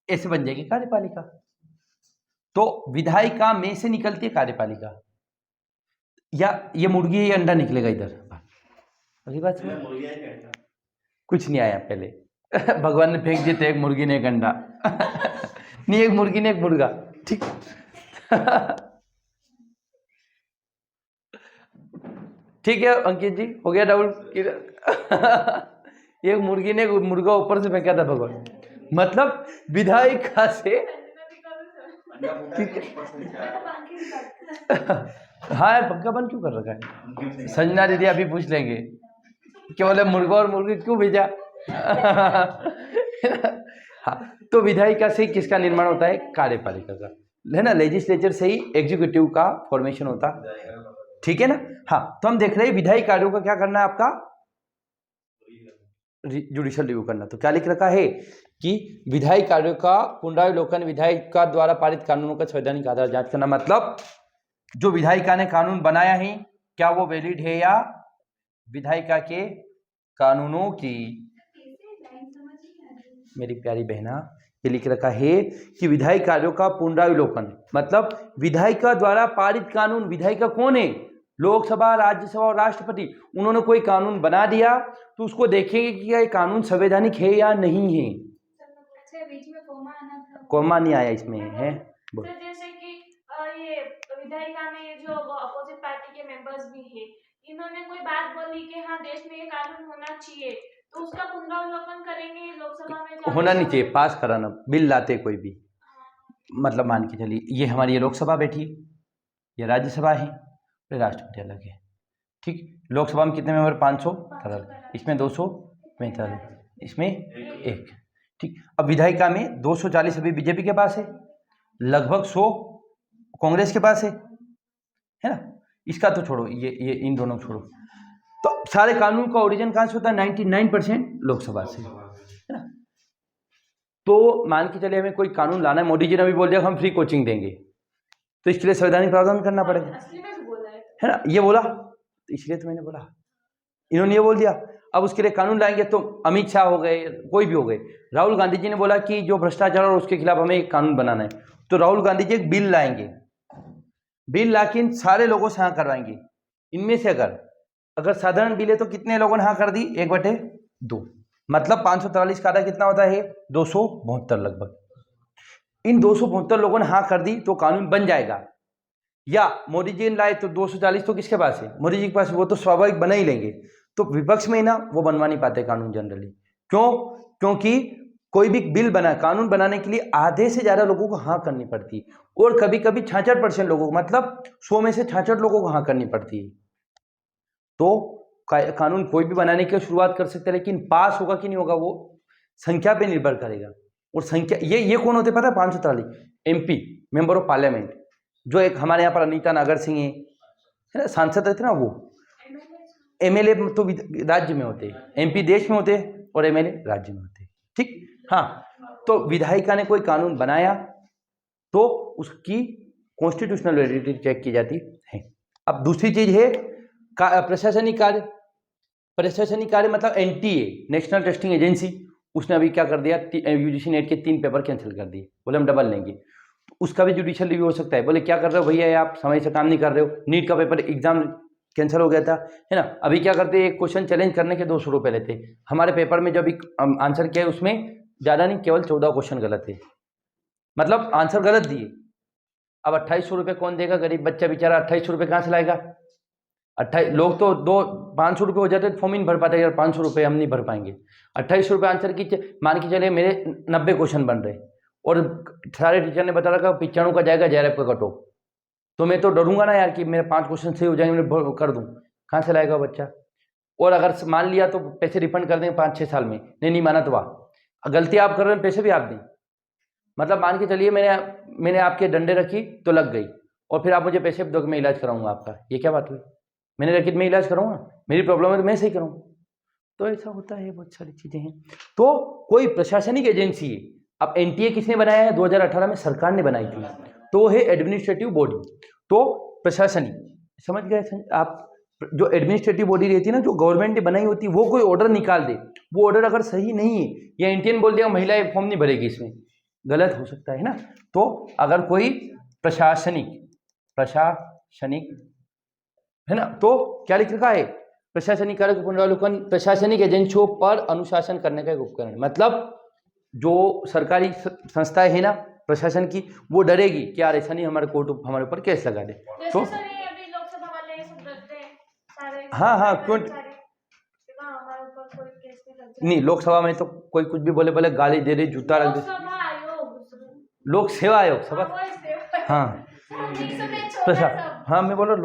Speaker 1: ऐसे बन जाएगी कार्यपालिका। तो विधायिका में से निकलती है कार्यपालिका। या ये मुर्गी है, ये अंडा निकलेगा इधर। अगली बात समझ? कुछ नहीं आया पहले। भगवान ने फेंक दिए थे, एक मुर्गी ने एक अंडा। नहीं, एक मुर्गी ने एक मुर्गा। ठीक। ठीक है अंकित जी, हो गया डाउट? एक मुर्गी ने मुर्गा ऊपर से फेंका था भगवान, मतलब विधायिका से। हाँ यार, पंखा बंद क्यों कर रखा है? संजना दीदी अभी पूछ लेंगे कि बोले मुर्गा और मुर्गी क्यों भेजा। हाँ, तो विधायिका से किसका निर्माण होता है? कार्यपालिका का, है ना। लेजिस्लेचर से ही एग्जीक्यूटिव का फॉर्मेशन होता, ठीक है ना। हाँ, तो हम देख रहे हैं विधायी कार्यों का क्या करना है आपका? जुडिशियल रिव्यू करना। तो क्या लिख रखा है कि विधायी कार्यों का पुनरावलोकन, विधायिका द्वारा पारित कानूनों का संवैधानिक आधार जांच करना। मतलब जो विधायिका ने कानून बनाया है, क्या वो वैलिड है या विधायिका के कानूनों की। मेरी प्यारी बहना, ये लिख रखा है कि विधायी कार्यों का पुनरावलोकन, मतलब विधायिका द्वारा पारित कानून। विधायिका कौन है? लोकसभा, राज्यसभा और राष्ट्रपति। उन्होंने कोई कानून बना दिया तो उसको देखेंगे कि ये कानून संवैधानिक है या नहीं है।
Speaker 2: बीच में
Speaker 1: कोमा नहीं आया इसमें, है बोल।
Speaker 2: सर जैसे कि ये विधायिका में जो अपोजिट पार्टी के मेंबर्स भी हैं, इन्होंने कोई बात बोली कि हाँ देश में ये कानून होना चाहिए, तो उसका पुनरावलोकन करेंगे लोकसभा में।
Speaker 1: होना नहीं चाहिए, पास कराना, बिल लाते कोई भी। मतलब मान के चलिए, ये हमारी ये लोकसभा बैठी, ये राज्यसभा है, फिर राष्ट्रपति अलग है। ठीक, लोकसभा में कितने मेंबर? 500, इसमें 245, इसमें 1। ठीक, अब विधायिका में 240 अभी बीजेपी के पास है, लगभग 100 कांग्रेस के पास है ना। इसका तो छोड़ो, ये इन दोनों को छोड़ो। तो सारे कानून का ओरिजिन कहाँ से होता है? 99% लोकसभा से, है ना। तो मान के चलिए हमें कोई कानून लाना है, मोदी जी ने भी बोल दिया हम फ्री कोचिंग देंगे, तो इसके लिए संवैधानिक प्रावधान करना पड़ेगा, है ना। ये बोला, तो इसलिए तो मैंने बोला, इन्होंने ये बोल दिया। अब उसके लिए कानून लाएंगे तो अमित शाह हो गए, कोई भी हो गए। राहुल गांधी जी ने बोला कि जो भ्रष्टाचार और उसके खिलाफ हमें एक कानून बनाना है, तो राहुल गांधी जी एक बिल लाएंगे, बिल लाके इन सारे लोगों से हाँ करवाएंगे। इनमें से अगर अगर साधारण बिल है तो कितने लोगों ने हाँ कर दी? 1/2, मतलब 543 का आधा कितना होता है? 272 लगभग। इन 272 लोगों ने हाँ कर दी तो कानून बन जाएगा। या मोदी जी ने लाए तो 240 तो किसके पास है? मोदी जी के पास। वो तो स्वाभाविक बना ही लेंगे। तो विपक्ष में ना वो बनवा नहीं पाते कानून जनरली। क्यों? क्योंकि कोई भी बिल बना, कानून बनाने के लिए आधे से ज्यादा लोगों को हाँ करनी पड़ती है, और कभी कभी 66% लोगों को, मतलब 100 में से 66 लोगों को हाँ करनी पड़ती है। तो कानून कोई भी बनाने की शुरुआत कर सकते हैं, लेकिन पास होगा कि नहीं होगा वो संख्या पे निर्भर करेगा। और संख्या ये कौन होते पता है? 543 MP मेंबर ऑफ पार्लियामेंट, जो एक हमारे यहाँ पर अनीता नागर सिंह है ना, सांसद रहते ना, वो MLA तो राज्य में होते हैं, MP देश में होते हैं और MLA राज्य में होते हैं। ठीक, हाँ। तो विधायिका ने कोई कानून बनाया तो उसकी कॉन्स्टिट्यूशनल वैलिडिटी चेक की जाती है। अब दूसरी चीज है प्रशासनिक कार्य। प्रशासनिक कार्य मतलब NTA, नेशनल टेस्टिंग एजेंसी, उसने अभी क्या कर दिया? UGC नेट के 3 पेपर कैंसिल कर दिए, बोले हम डबल लेंगे। तो उसका भी जुडिशियल रिव्यू हो सकता है। बोले क्या कर रहे हो भैया, आप समय से काम नहीं कर रहे हो। नीट का पेपर एग्जाम कैंसिल हो गया था, है ना। अभी क्या करते, एक क्वेश्चन चैलेंज करने के 200 रुपये लेते। हमारे पेपर में जब आंसर किया उसमें ज़्यादा नहीं, केवल 14 क्वेश्चन गलत थे, मतलब आंसर गलत दिए। अब 2800 रुपये कौन देगा? गरीब बच्चा बेचारा 2800 रुपये कहाँ से लाएगा? 28 लोग तो 500 रुपये हो जाते फॉर्म ही नहीं भर पाते। यार 500 रुपये हम नहीं भर पाएंगे। 2800 रुपये आंसर की मान के चले मेरे 90 क्वेश्चन बन रहे, और सारे टीचर ने बता रखा 95 का जाएगा JRF का कट ऑफ। तो मैं तो डरूंगा ना यार कि मेरे 5 क्वेश्चन सही हो जाएंगे, मैं कर दूं। कहाँ से लाएगा बच्चा? और अगर मान लिया तो पैसे रिफंड कर देंगे 5-6 साल में। नहीं माना तो वाह, गलती आप कर रहे हैं, पैसे भी आप दें। मतलब मान के चलिए मैंने आपके डंडे रखी तो लग गई, और फिर आप मुझे पैसे दो कि मैं इलाज कराऊंगा आपका। ये क्या बात हुई? मैंने रखी तो मैं इलाज कराऊंगा, मेरी प्रॉब्लम है तो मैं सही करूँगा। तो ऐसा होता है, बहुत सारी चीज़ें हैं। तो कोई प्रशासनिक एजेंसी है। अब NTA किसने बनाया है? 2018 में सरकार ने बनाई थी, तो है एडमिनिस्ट्रेटिव बॉडी। तो प्रशासनिक, समझ गए आप? जो एडमिनिस्ट्रेटिव बॉडी रहती है ना, जो गवर्नमेंट ने बनाई होती है, वो कोई ऑर्डर निकाल दे, वो ऑर्डर अगर सही नहीं है, या इंडियन बोल दिया महिला फॉर्म नहीं भरेगी, इसमें गलत हो सकता है ना। तो अगर कोई प्रशासनिक है ना, तो क्या लिख रखा है? प्रशासनिक कार्य का पुनरावलोकन प्रशासनिक एजेंसियों पर अनुशासन करने का एक उपकरण। मतलब जो सरकारी संस्थाएं है ना प्रशासन की, वो डरेगी कि यार ऐसा नहीं हमारे कोर्ट हमारे ऊपर केस लगा दे। तो हाँ क्यों नहीं, लोकसभा में तो कोई कुछ भी बोले गाली दे रही, जूता रख दे। लोक सेवा आयोग सभा, हाँ हाँ मैं बोल रहा हूँ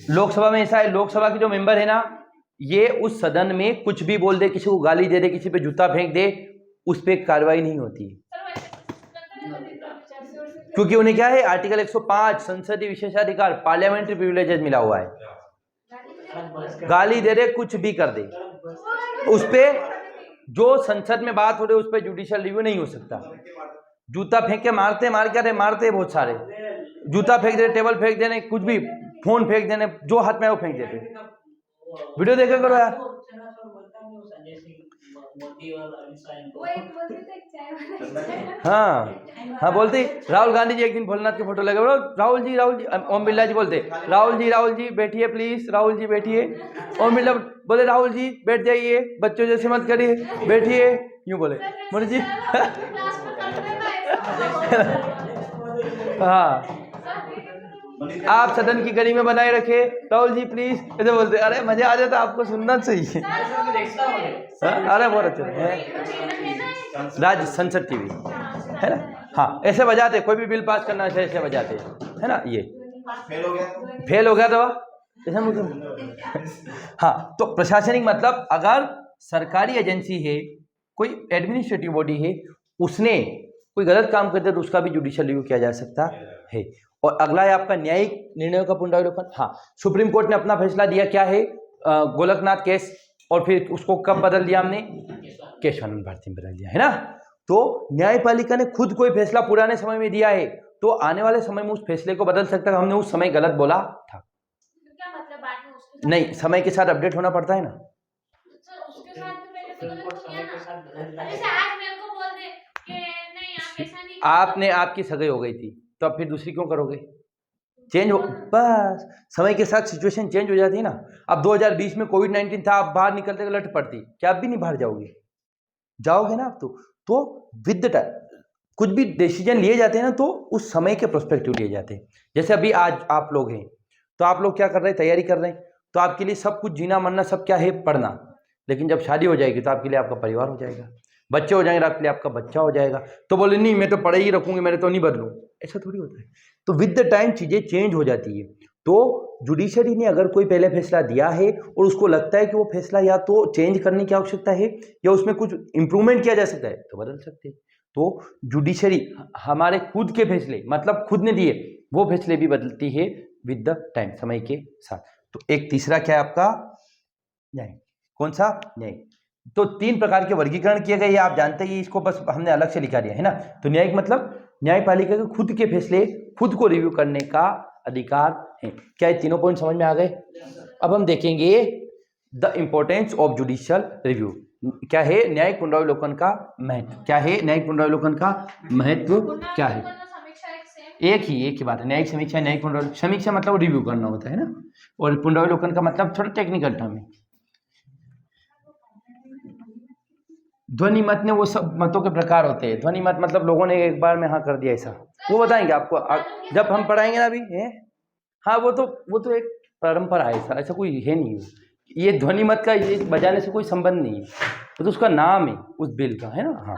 Speaker 1: लोकसभा में ऐसा है, लोकसभा के जो मेंबर है ना, ये उस सदन में कुछ भी बोल दे, किसी को गाली दे दे, किसी पे जूता फेंक दे, उस पर कार्रवाई नहीं होती, क्योंकि उन्हें क्या है? आर्टिकल 105 संसदीय विशेषाधिकार, पार्लियामेंट्री प्रिविलेजेस मिला हुआ है। गाली दे दे, कुछ भी कर दे, उस पर जो संसद में बात हो रही है उस पर जुडिशियल रिव्यू नहीं हो सकता। जूता फेंक के मारते बहुत सारे, जूता फेंक देने, टेबल फेंक देने, कुछ भी, फोन फेंक देने, जो हाथ में वो फेंक देते। वीडियो देखा करो यार। हाँ बोलते राहुल गांधी जी एक दिन भोलेनाथ की फोटो लगे, राहुल जी ओम बिरला जी बोलते राहुल जी बैठिए प्लीज, राहुल जी बैठिए। ओम बिरला बोले राहुल जी बैठ जाइए, बच्चों जैसे मत करिए, बैठिए, यूं बोले मोदी जी। हाँ, आप सदन की गरिमा बनाए रखे, राहुल जी प्लीज, ऐसे बोलते। अरे मजा आ जाता, आपको सुनना चाहिए। अरे बहुत अच्छा है, राज्य संसद टीवी है ना। हाँ ऐसे बजाते, कोई भी बिल पास करना है ऐसे बजाते, है ना। ये फेल हो गया तो ऐसा मतलब। हाँ, तो प्रशासनिक मतलब अगर सरकारी एजेंसी है, कोई एडमिनिस्ट्रेटिव बॉडी है, उसने कोई गलत काम करते तो उसका भी जुडिशियल रिव्यू किया जा सकता है। और अगला है आपका न्यायिक निर्णयों का पुनरावलोकन। हाँ, सुप्रीम कोर्ट ने अपना फैसला दिया, क्या है? गोलकनाथ केस, और फिर उसको कब बदल दिया हमने? केशवानंद भारती में बदल दिया, है ना। तो न्यायपालिका ने खुद कोई फैसला पुराने समय में दिया है, तो आने वाले समय में उस फैसले को बदल सकता है। हमने उस समय गलत बोला था, क्या मतलब बाद में उसके नहीं, समय के साथ अपडेट होना पड़ता है ना। उसके साथ आपने आपकी सगाई हो गई थी, तो अब फिर दूसरी क्यों करोगे? चेंज हो, बस समय के साथ सिचुएशन चेंज हो जाती है ना। अब 2020 में कोविड-19 था, आप बाहर निकलते लट पड़ती, क्या आप भी नहीं बाहर जाओगे? जाओगे ना आप तो विद द टाइम कुछ भी डिसीजन लिए जाते हैं ना, तो उस समय के प्रोस्पेक्टिव लिए जाते हैं। जैसे अभी आज आप लोग हैं, तो आप लोग क्या कर रहे हैं, तैयारी कर रहे हैं, तो आपके लिए सब कुछ जीना मरना सब क्या है, पढ़ना। लेकिन जब शादी हो जाएगी तो आपके लिए आपका परिवार हो जाएगा, बच्चे हो जाएंगे, आपके लिए आपका बच्चा हो जाएगा, तो बोले नहीं मैं तो पढ़े ही रखूंगी, मैंने तो नहीं बदलूँ, ऐसा थोड़ी होता है। तो विद द टाइम चीज़ें चेंज हो जाती है। तो जुडिशरी ने अगर कोई पहले फैसला दिया है और उसको लगता है कि वो फैसला या तो चेंज करने की आवश्यकता है या उसमें कुछ इंप्रूवमेंट किया जा सकता है, तो बदल सकते हैं। तो जुडिशरी हमारे खुद के फैसले, मतलब खुद ने दिए वो फैसले भी बदलती है विद द टाइम, समय के साथ। तो एक तीसरा क्या है आपका, न्याय। कौन सा, न्याय। तो 3 प्रकार के वर्गीकरण किए गए, आप जानते ही, इसको बस हमने अलग से लिखा दिया है ना। तो न्यायिक मतलब न्यायपालिका के खुद के फैसले खुद को रिव्यू करने का अधिकार है। क्या ये तीनों पॉइंट समझ में आ गए? अब हम देखेंगे the importance of judicial review. क्या है न्यायिक पुनरावलोकन का महत्व, क्या है न्यायिक पुनरावलोकन का महत्व, क्या है? एक ही बात है, न्यायिक समीक्षा, न्यायिक पुनरावलोकन। समीक्षा मतलब रिव्यू करना होता है ना, और पुनरावलोकन का मतलब थोड़ा टेक्निकल टर्म है। ध्वनि मत ने वो सब मतों के प्रकार होते हैं। ध्वनि मत मतलब लोगों ने एक बार में हाँ कर दिया, ऐसा वो बताएंगे आपको जब हम पढ़ाएंगे ना अभी है। हाँ वो तो एक परंपरा है सर, ऐसा कोई है नहीं। ये ध्वनि मत का ये बजाने से कोई संबंध नहीं है, तो उसका नाम है उस बिल का, है ना। हाँ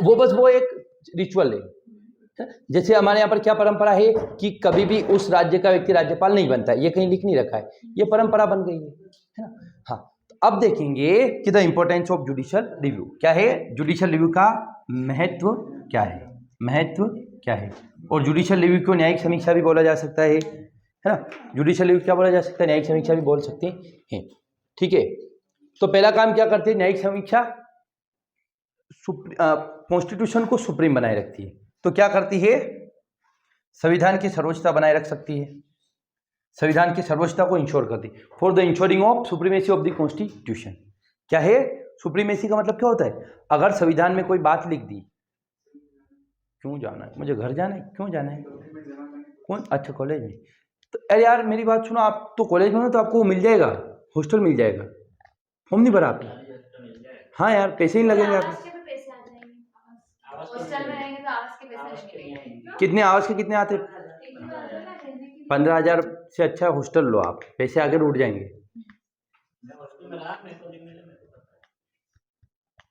Speaker 1: वो बस वो एक रिचुअल है। जैसे हमारे यहाँ पर क्या परंपरा है कि कभी भी उस राज्य का व्यक्ति राज्यपाल नहीं बनता है, ये कहीं लिख नहीं रखा है, ये परंपरा बन गई है ना। हाँ अब देखेंगे कि the importance of judicial review क्या है, जुडिशियल रिव्यू का महत्व क्या है, महत्व क्या है। और जुडिशियल रिव्यू को न्यायिक समीक्षा भी बोला जा सकता है ना। जुडिशियल रिव्यू क्या बोला जा सकता है, न्यायिक समीक्षा भी बोल सकते हैं, ठीक है। तो पहला काम क्या करते हैं न्यायिक समीक्षा, कॉन्स्टिट्यूशन को सुप्रीम बनाए रखती है। तो क्या करती है, संविधान की सर्वोच्चता बनाए रख सकती है, संविधान की सर्वोच्चता को इंश्योर करती है, for the ensuring of supremacy of the constitution. क्या है सुप्रीमेसी का मतलब क्या होता है, अगर संविधान में कोई बात लिख दी, क्यों जाना है, मुझे घर जाना है, क्यों जाना है, कौन, अच्छा कॉलेज में, तो अरे यार मेरी बात सुनो, आप तो कॉलेज में हो तो आपको मिल जाएगा, हॉस्टल मिल जाएगा, फॉर्म नहीं भरा आपने, हाँ यार पैसे ही लगेंगे आपको। कितने आवाज के कितने आते, 15,000 से अच्छा हॉस्टल लो आप, पैसे आगे उठ जाएंगे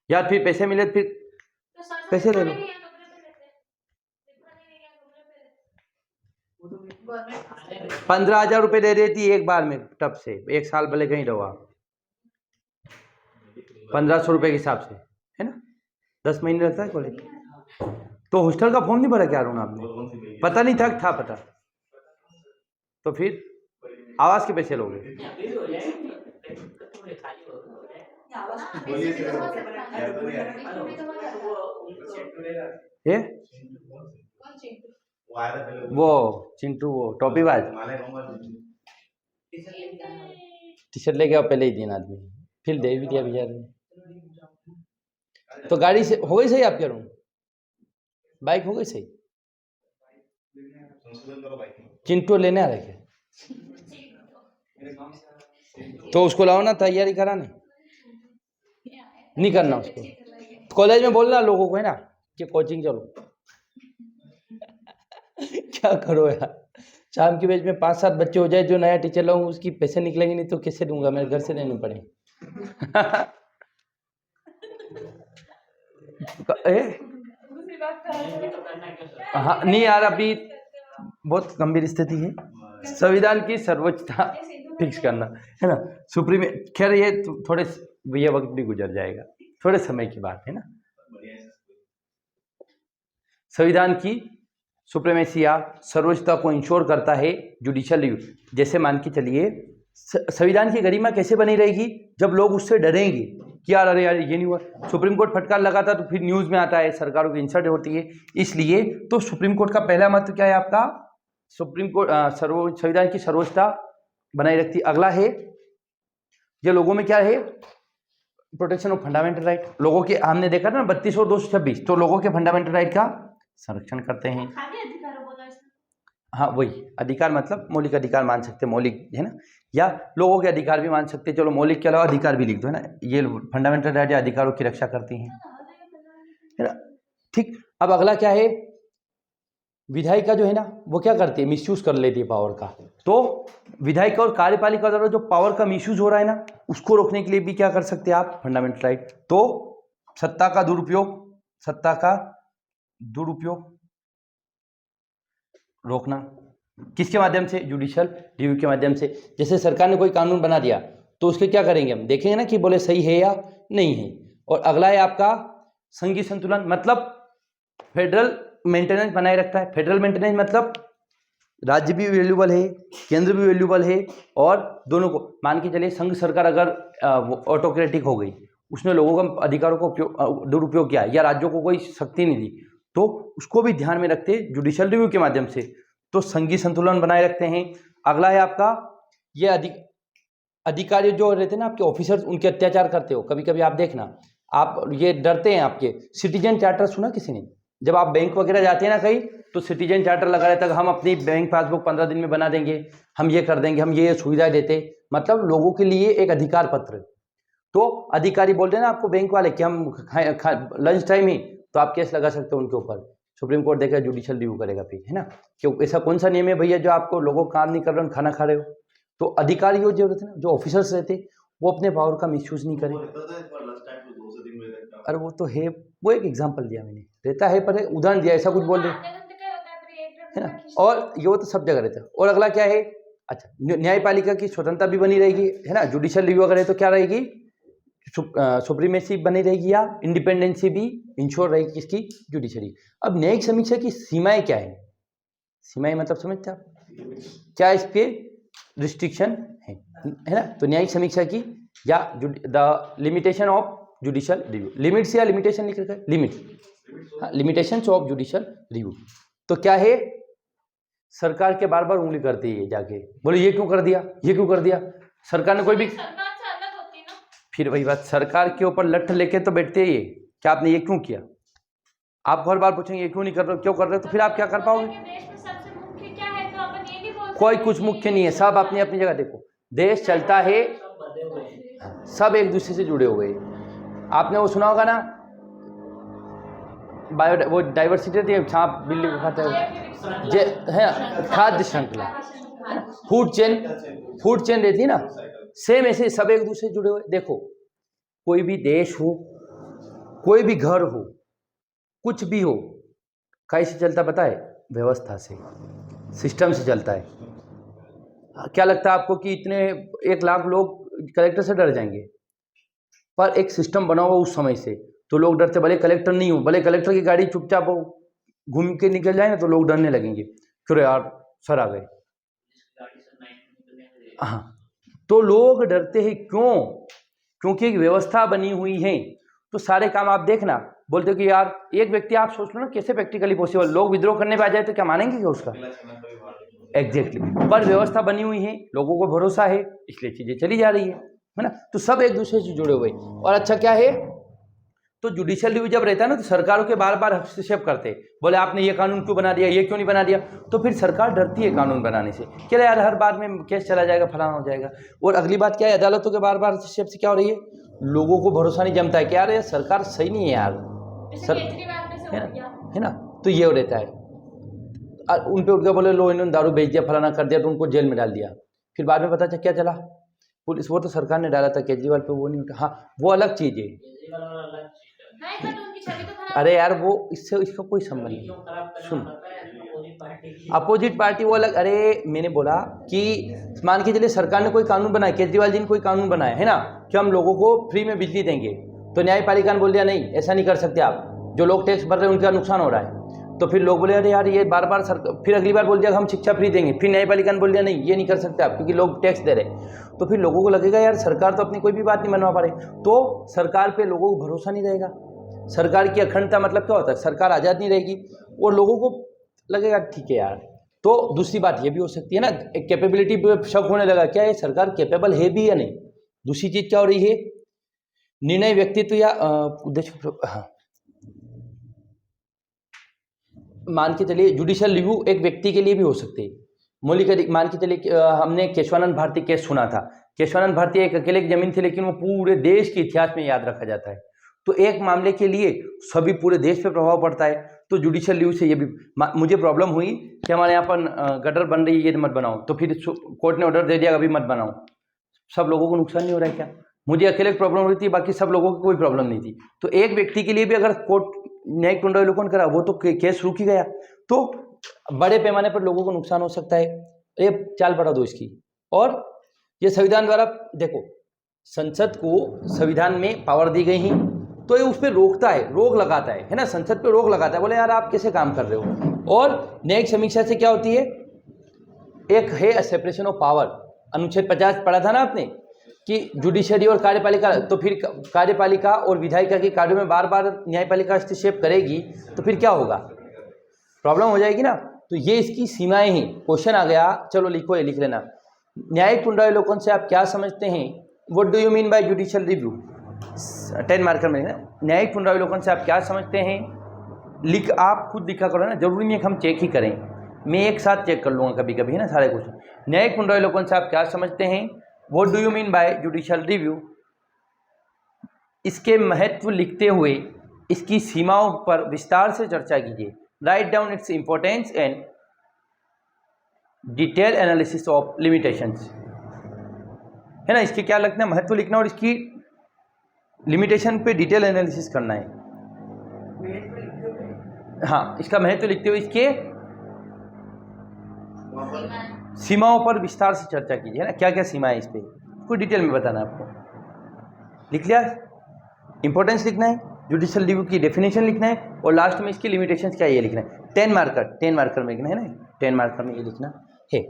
Speaker 1: यार, फिर पैसे मिले फिर पैसे ले लो। 15,000 रुपये दे देती एक बार में टप से, एक साल भले कहीं रहो आप, 1,500 रुपये के हिसाब से, है ना, 10 महीने लगता है कॉलेज। तो हॉस्टल का फॉर्म नहीं भरा क्या अरुण आपने, पता नहीं था पता, तो फिर आवास के पैसे लोगे, ये वो चिंटू वो टॉपी बाज टी शर्ट लेके आओ पहले ही दिन आदमी, फिर दे भी दिया बेचारे ने। तो गाड़ी से हो गई सही आपके रूम, बाइक हो गई सही, चिंटू लेने आ रहे थे तो उसको लाओ ना, तैयारी कराने नहीं करना उसको, कॉलेज में बोलना लोगों को है ना कि कोचिंग चलो क्या करो यार, शाम के बैच में 5-7 बच्चे हो जाए, जो नया टीचर लाऊं उसकी पैसे निकलेंगे नहीं तो कैसे दूंगा, मेरे घर से लेने पड़े। हाँ नहीं यार अभी बहुत गंभीर स्थिति है, संविधान की सर्वोच्चता फिक्स करना है ना, सुप्रीम, खैर ये थोड़े ये वक्त भी गुजर जाएगा, थोड़े समय की बात है ना। संविधान की सुप्रीमेसी या सर्वोच्चता को इंश्योर करता है जुडिशियल रिव्यू। जैसे मान के चलिए संविधान की गरिमा कैसे बनी रहेगी, जब लोग उससे डरेंगे कि यार अरे यार ये नहीं हुआ, सुप्रीम कोर्ट फटकार लगाता तो फिर न्यूज़ में आता है, सरकारों की इंसल्ट होती है, इसलिए तो सुप्रीम कोर्ट का पहला महत्व क्या है आपका, सुप्रीम कोर्ट संविधान की सर्वोच्चता बनाई रखती है। अगला है ये लोगों में क्या है, प्रोटेक्शन ऑफ फंडामेंटल राइट, लोगों के, हमने देखा ना 32 और 226, तो लोगों के फंडामेंटल राइट का संरक्षण करते हैं। हाँ वही अधिकार मतलब मौलिक अधिकार मान सकते हैं, मौलिक है ना, या लोगों के अधिकार भी मान सकते हैं। चलो मौलिक के अलावा अधिकार भी लिख दो है ना, ये फंडामेंटल राइट या अधिकारों की रक्षा करती हैं, है ना। ठीक, अब अगला क्या है, विधायिका जो है ना वो क्या करती है, मिसयूज कर लेती है पावर का। तो विधायिका और कार्यपालिका द्वारा जो पावर का मिसयूज हो रहा है ना, उसको रोकने के लिए भी क्या कर सकते हैं आप, फंडामेंटल राइट। तो सत्ता का दुरुपयोग रोकना किसके माध्यम से, जुडिशियल रिव्यू के माध्यम से। जैसे सरकार ने कोई कानून बना दिया तो उसके क्या करेंगे हम, देखेंगे ना कि बोले सही है या नहीं है। और अगला है आपका संघीय संतुलन, मतलब फेडरल मेंटेनेंस बनाए रखता है। फेडरल मेंटेनेंस मतलब राज्य भी वैल्यूबल है, केंद्र भी वैल्यूबल है, और दोनों को मान के चलिए संघ सरकार अगर ऑटोक्रेटिक हो गई, उसने लोगों का अधिकारों को दुरुपयोग किया या राज्यों को कोई शक्ति नहीं दी, तो उसको भी ध्यान में रखते जुडिशियल रिव्यू के माध्यम से तो संघीय संतुलन बनाए रखते हैं। अगला है आपका ये अधिकारी जो रहते हैं ना आपके ऑफिसर्स, उनके अत्याचार करते हो, कभी कभी आप देखना, आप ये डरते हैं आपके। सिटीजन चार्टर सुना किसी ने, जब आप बैंक वगैरह जाते हैं ना कहीं, तो सिटीजन चार्टर लगा रहता है, हम अपनी बैंक पासबुक 15 दिन में बना देंगे, हम ये कर देंगे, हम ये सुविधाएं देते, मतलब लोगों के लिए एक अधिकार पत्र। तो अधिकारी बोल रहे हैं ना आपको बैंक वाले कि हम लंच टाइम ही, तो आप केस लगा सकते हो उनके ऊपर, सुप्रीम कोर्ट देखेगा, जुडिशियल रिव्यू करेगा फिर, है ना। क्यों, ऐसा कौन सा नियम है भैया जो आपको लोगों काम नहीं कर रहे हो, खाना खा रहे हो। तो अधिकारी जो रहते हैं ना, जो ऑफिसर्स रहते, वो अपने पावर का मिसयूज नहीं करें। अरे वो तो है, वो एक एग्जांपल दिया मैंने, रहता है पर उदाहरण दिया, ऐसा कुछ बोल रहे है ना। और ये वो तो सब जगह रहता है। और अगला क्या है, अच्छा न्यायपालिका की स्वतंत्रता भी बनी रहेगी, है ना। जुडिशियल रिव्यू अगर है तो क्या रहेगी, सुप्रीमेसी बनी रहेगी या इंडिपेंडेंसी भी इंश्योर रहेगी किसकी, जुडिशरी। अब न्यायिक समीक्षा की सीमाएं क्या है, सीमाएं मतलब समझते आप, क्या इसके रिस्ट्रिक्शन है ना। तो न्यायिक समीक्षा की या the limitation of judicial review, limits या लिमिटेशन लिख रखा है, लिमिट, हाँ लिमिटेशंस ऑफ जुडिशियल रिव्यू। तो क्या है, सरकार के बार बार उंगली करती है जाके, बोले ये क्यों कर दिया, ये क्यों कर दिया। सरकार ने कोई भी, फिर वही बात, सरकार के ऊपर लठ लेके तो बैठते ही, क्या आपने ये क्यों किया, आप हर बार पूछेंगे ये क्यों नहीं कर रहे हो, क्यों कर रहे हो, तो फिर आप क्या कर पाओगे। कोई कुछ मुख्य नहीं है, सब अपनी अपनी जगह। देखो देश चलता है, सब एक दूसरे से जुड़े हुए। आपने वो सुना होगा ना, बायो वो डाइवर्सिटी रहती है, सांप बिल्ली को खाता है, खाद्य श्रृंखला, फूड चेन रहती है ना, सेम ऐसे सब एक दूसरे से जुड़े हुए। देखो कोई भी देश हो, कोई भी घर हो, कुछ भी हो, कैसे चलता पता है, व्यवस्था से, सिस्टम से चलता है। क्या लगता है आपको कि इतने 1 लाख लोग कलेक्टर से डर जाएंगे, पर एक सिस्टम बना हुआ उस समय से, तो लोग डरते, भले कलेक्टर नहीं हो, भले कलेक्टर की गाड़ी चुपचाप हो घूम के निकल जाए ना, तो लोग डरने लगेंगे, क्यों यार सर आ गए। हाँ, तो लोग डरते हैं क्यों, क्योंकि एक व्यवस्था बनी हुई है। तो सारे काम आप देखना, बोलते हो कि यार एक व्यक्ति, आप सोच लो ना कैसे प्रैक्टिकली पॉसिबल, लोग विद्रोह करने पे आ जाए तो क्या मानेंगे क्या उसका, एग्जैक्टली। पर व्यवस्था बनी हुई है, लोगों को भरोसा है, इसलिए चीजें चली जा रही है ना। तो सब एक दूसरे से जुड़े हुए। और अच्छा क्या है, तो जुडिशियल रिव्यू जब रहता है ना, तो सरकारों के बार बार हस्तक्षेप करते, बोले आपने ये कानून क्यों बना दिया, ये क्यों नहीं बना दिया। तो फिर सरकार डरती है कानून बनाने से, क्या यार हर बार में केस चला जाएगा, फलाना हो जाएगा। और अगली बात क्या है, अदालतों के बार बार हस्तक्षेप से क्या हो रही है, लोगों को भरोसा नहीं जमता है कि यार ये सरकार सही नहीं है यार, है ना। तो ये रहता है, उन पे उठ गया, बोले लो इन्होंने दारू बेच दिया, फलाना कर दिया, तो उनको जेल में डाल दिया। फिर बाद में पता क्या चला, पुलिस, वो तो सरकार ने डाला था केजरीवाल पे, वो नहीं उठा। हाँ वो अलग चीज है, अरे यार वो इससे इसका कोई संबंध नहीं। सुन, अपोजिट पार्टी वो अलग। अरे मैंने बोला कि मान के चलिए सरकार ने कोई कानून बनाया, केजरीवाल जी ने कोई कानून बनाया है ना, कि हम लोगों को फ्री में बिजली देंगे, तो न्यायपालिका ने बोल दिया नहीं ऐसा नहीं कर सकते आप, जो लोग टैक्स भर रहे हैं उनका नुकसान हो रहा है। तो फिर लोग बोले अरे यार ये बार बार फिर अगली बार बोल दिया हम शिक्षा फ्री देंगे, फिर न्यायपालिका ने बोल दिया नहीं ये नहीं कर सकते आप क्योंकि लोग टैक्स दे रहे। तो फिर लोगों को लगेगा यार सरकार तो अपनी कोई भी बात नहीं मनवा पा रही, तो सरकार पे लोगों को भरोसा नहीं रहेगा। सरकार की अखंडता मतलब क्या होता है, सरकार आज़ाद नहीं रहेगी और लोगों को लगेगा ठीक है यार। तो दूसरी बात ये भी हो सकती है ना, एक कैपेबिलिटी पे शक होने लगा, क्या ये सरकार कैपेबल है भी या नहीं। दूसरी चीज क्या हो रही है, निर्णय व्यक्तित्व या उद्देश्य, हाँ मान के चलिए जुडिशियल रिव्यू एक व्यक्ति के लिए भी हो सकते हैं। मौलिक मान के चलिए हमने केशवानंद भारती केस सुना था। केशवानंद भारती एक अकेले की जमीन थी, लेकिन वो पूरे देश के इतिहास में याद रखा जाता है। तो एक मामले के लिए सभी पूरे देश पे प्रभाव पड़ता है। तो जुडिशियल रिव्यू से ये भी मुझे प्रॉब्लम हुई कि हमारे यहाँ पर गटर बन रही है, ये मत बनाओ, तो फिर कोर्ट ने ऑर्डर दे दिया अभी मत बनाओ। सब लोगों को नुकसान नहीं हो रहा है क्या? मुझे अकेले प्रॉब्लम हो रही थी, बाकी सब लोगों को कोई प्रॉब्लम नहीं थी। तो एक व्यक्ति के लिए भी अगर कोर्ट न्यायिक पुनरावलोकन करा, वो तो केस रुक ही गया। तो बड़े पैमाने पर लोगों को नुकसान हो सकता है। ये चाल बढ़ा दो इसकी। और ये संविधान द्वारा देखो, संसद को संविधान में पावर दी गई ही, तो ये उस पर रोकता है, रोक लगाता है ना, संसद पे रोक लगाता है, बोले यार आप कैसे काम कर रहे हो। और न्यायिक समीक्षा से क्या होती है, एक है सेपरेशन ऑफ पावर। अनुच्छेद 50 पढ़ा था ना आपने कि जुडिशरी और कार्यपालिका, तो फिर कार्यपालिका और विधायिका के कार्यों में बार बार न्यायपालिका हस्तक्षेप करेगी, तो फिर क्या होगा, प्रॉब्लम हो जाएगी ना। तो ये इसकी सीमाएं ही। क्वेश्चन आ गया, चलो लिखो, ये लिख लेना। न्यायिक पुनरावलोकन से आप क्या समझते हैं? What do you mean bye judicial review? 10 marker में ना, न्यायिक पुनरावलोकन से आप क्या समझते हैं? लिख, आप खुद लिखा करो ना, जरूरी नहीं है कि हम चेक ही करें, मैं एक साथ चेक कर लूँगा कभी कभी, है ना, सारे क्वेश्चन। न्यायिक पुनरावलोकन से आप क्या समझते हैं? What do you mean bye judicial review? इसके महत्व लिखते हुए इसकी सीमाओं पर विस्तार से चर्चा कीजिए। Write down its importance and detail analysis of limitations, है ना। इसके क्या लिखना है, महत्व लिखना, और इसकी लिमिटेशन पे डिटेल एनालिसिस करना है। हाँ, इसका महत्व लिखते हुए इसके सीमाओं पर विस्तार से चर्चा कीजिए, है ना, क्या क्या सीमा है इस पे, कोई डिटेल में बताना है आपको। लिख लिया, इंपॉर्टेंस लिखना है, जुडिशियल रिव्यू की डेफिनेशन लिखना है, और लास्ट में इसकी लिमिटेशंस क्या है ये लिखना है। 10 मार्कर में लिखना है ना, 10 मार्कर में ये लिखना है।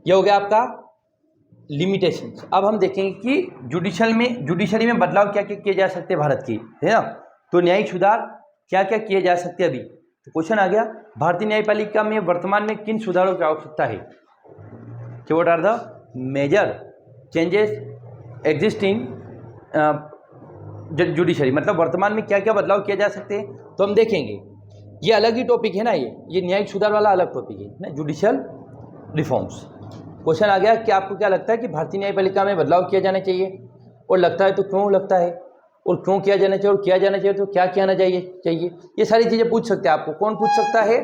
Speaker 1: ये हो गया आपका लिमिटेशंस। अब हम देखेंगे कि जुडिशरी में बदलाव क्या क्या किए जा सकते हैं भारत की, है ना। तो न्यायिक सुधार क्या क्या किए जा सकते हैं अभी। तो क्वेश्चन आ गया, भारतीय न्यायपालिका में वर्तमान में किन सुधारों की आवश्यकता है? कि what are the major changes existing judiciary, मतलब वर्तमान में क्या क्या बदलाव किए जा सकते हैं। तो हम देखेंगे, ये अलग ही टॉपिक है ना, ये न्यायिक सुधार वाला अलग टॉपिक है ना, जुडिशियल रिफॉर्म्स। क्वेश्चन आ गया कि आपको क्या लगता है कि भारतीय न्यायपालिका में बदलाव किया जाना चाहिए, और लगता है तो क्यों लगता है, और क्यों किया जाना चाहिए, और किया जाना चाहिए तो क्या किया चाहिए। ये सारी चीज़ें पूछ सकते हैं आपको। कौन पूछ सकता है?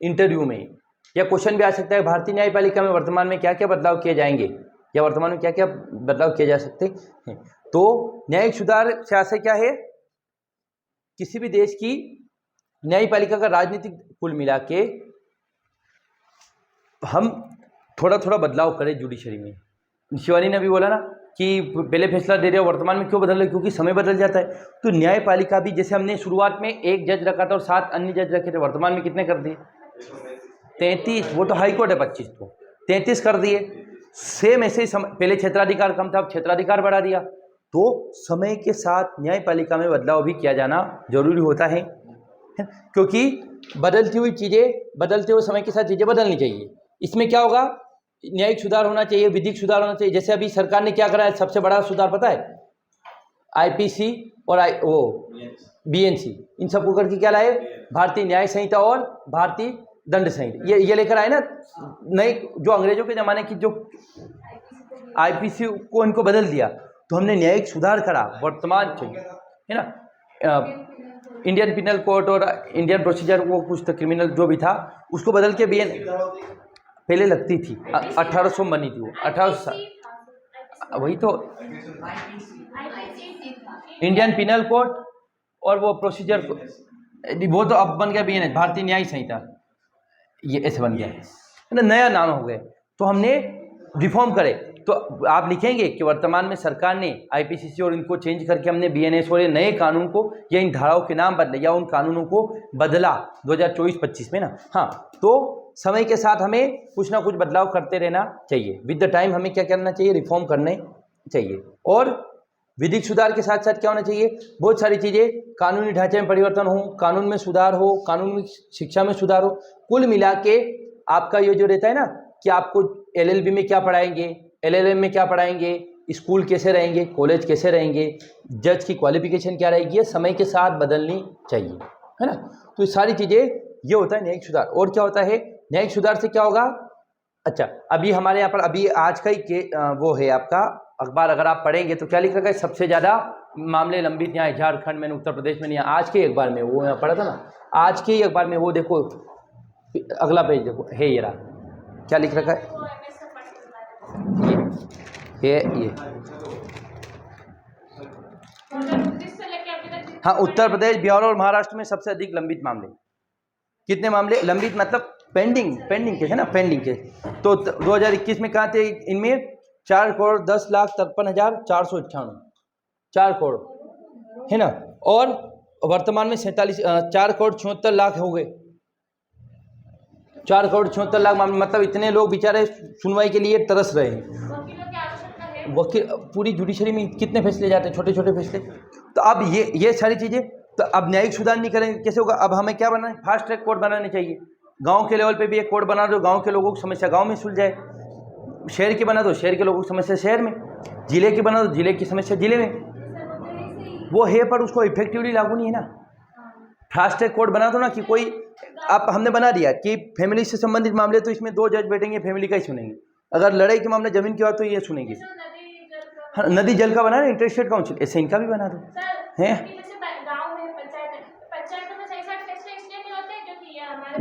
Speaker 1: इंटरव्यू में। या क्वेश्चन भी आ सकता है, भारतीय न्यायपालिका में वर्तमान में क्या क्या बदलाव किए जाएंगे, या वर्तमान में क्या क्या बदलाव किए जा सकते हैं। तो न्यायिक सुधार से आशय क्या है? किसी भी देश की न्यायपालिका का राजनीतिक कुल मिला के हम थोड़ा थोड़ा बदलाव करें जुडिशरी में। शिवानी ने भी बोला ना कि पहले फैसला दे रहे हो, वर्तमान में क्यों बदल रहे, क्योंकि समय बदल जाता है। तो न्यायपालिका भी, जैसे हमने शुरुआत में एक जज रखा था और 7 अन्य जज रखे थे, वर्तमान में कितने कर दिए? 33। वो तो हाई कोर्ट है, 25 तो 33 कर दिए। सेम ऐसे ही पहले क्षेत्राधिकार कम था, अब क्षेत्राधिकार बढ़ा दिया। तो समय के साथ न्यायपालिका में बदलाव भी किया जाना जरूरी होता है, क्योंकि बदलती हुई चीज़ें, बदलते हुए समय के साथ चीज़ें बदलनी चाहिए। इसमें क्या होगा, न्यायिक सुधार होना चाहिए, विधिक सुधार होना चाहिए। जैसे अभी सरकार ने क्या करा है, सबसे बड़ा सुधार पता है? आईपीसी और बीएनसी, इन सबको करके क्या लाए? भारतीय न्याय संहिता और भारतीय दंड संहिता, ये लेकर आए ना। नई जो अंग्रेजों के ज़माने की जो आईपीसी को इनको बदल दिया, तो हमने न्यायिक सुधार करा, वर्तमान चाहिए, है ना। इंडियन पिनल कोड और इंडियन प्रोसीजर, वो कुछ तो क्रिमिनल जो भी था उसको बदल के बीएन पहले लगती थी, 1800 बनी थी वो, 1800, वही तो इंडियन पिनल कोड और वो प्रोसीजर, वो तो अब बन गया बीएनएस, भारतीय न्याय संहिता, ये ऐसे बन गया है ना, नया नाम हो गए। तो हमने रिफॉर्म करे। तो आप लिखेंगे कि वर्तमान में सरकार ने आईपीसीसी और इनको चेंज करके हमने बीएनएस और ये नए कानून को, या इन धाराओं के नाम बदले, या उन कानूनों को बदला 2024-25 में ना। हाँ, तो समय के साथ हमें कुछ ना कुछ बदलाव करते रहना चाहिए। विद द टाइम हमें क्या करना चाहिए? रिफॉर्म करने चाहिए। और विधिक सुधार के साथ साथ क्या होना चाहिए? बहुत सारी चीज़ें, कानूनी ढांचे में परिवर्तन हो, कानून में सुधार हो, कानूनी शिक्षा में सुधार हो। कुल मिला के आपका ये जो रहता है ना कि आपको एलएलबी में क्या पढ़ाएंगे, एलएलएम में क्या पढ़ाएंगे, स्कूल कैसे रहेंगे, कॉलेज कैसे रहेंगे, जज की क्वालिफिकेशन क्या रहेगी, ये समय के साथ बदलनी चाहिए, है ना। तो ये सारी चीज़ें, ये होता है न्यायिक सुधार। और क्या होता है न्यायिक सुधार से, क्या होगा। अच्छा, अभी हमारे यहाँ पर अभी आज का ही वो है आपका अखबार, अगर आप पढ़ेंगे तो क्या लिख रखा है, सबसे ज़्यादा मामले लंबित यहाँ झारखंड में, उत्तर प्रदेश में नहीं। आज के अखबार में वो यहाँ पढ़ा था ना, आज के ही अखबार में वो देखो, अगला पेज देखो, है ये रहा, क्या लिख रखा है,
Speaker 2: वो MS से पढ़
Speaker 1: ये
Speaker 2: 2019 से लेके अभी तक
Speaker 1: हाँ, उत्तर प्रदेश, बिहार और महाराष्ट्र में सबसे अधिक लंबित मामले। कितने मामले लंबित, मतलब पेंडिंग केस है ना, पेंडिंग केस। तो 2021 में कहाँ थे, इनमें 4,10,53,498, 4 करोड़ है ना। और वर्तमान में 4,74,76,00,000 हो गए, 4,74,00,000 मामले, मतलब इतने लोग बेचारे सुनवाई के लिए तरस रहे हैं।
Speaker 2: वकीलों की आवश्यकता है।
Speaker 1: वकील, पूरी जुडिशरी में कितने फैसले जाते हैं, छोटे छोटे फैसले। तो अब ये सारी चीज़ें, तो अब न्यायिक सुधार नहीं करेंगे कैसे होगा। अब हमें क्या बनाना है, फास्ट ट्रैक कोर्ट बनाने चाहिए। गांव के लेवल पे भी एक कोर्ट बना दो, गांव के लोगों की समस्या गांव में सुलझाए। शहर की बना दो, शहर के लोगों की समस्या शहर में। जिले की बना दो, जिले की समस्या जिले में। वो है पर उसको इफेक्टिवली लागू नहीं है ना। फास्ट ट्रैक कोर्ट बना दो ना, कि कोई, आप हमने बना दिया कि फैमिली से संबंधित मामले तो इसमें 2 जज बैठेंगे, फैमिली का ही सुनेंगे। अगर लड़ाई के मामले जमीन की बात तो ये सुनेंगे। हाँ, नदी जल का बना ना, इंटरस्टेट काउंसिल, ऐसे इनका भी बना दो हैं।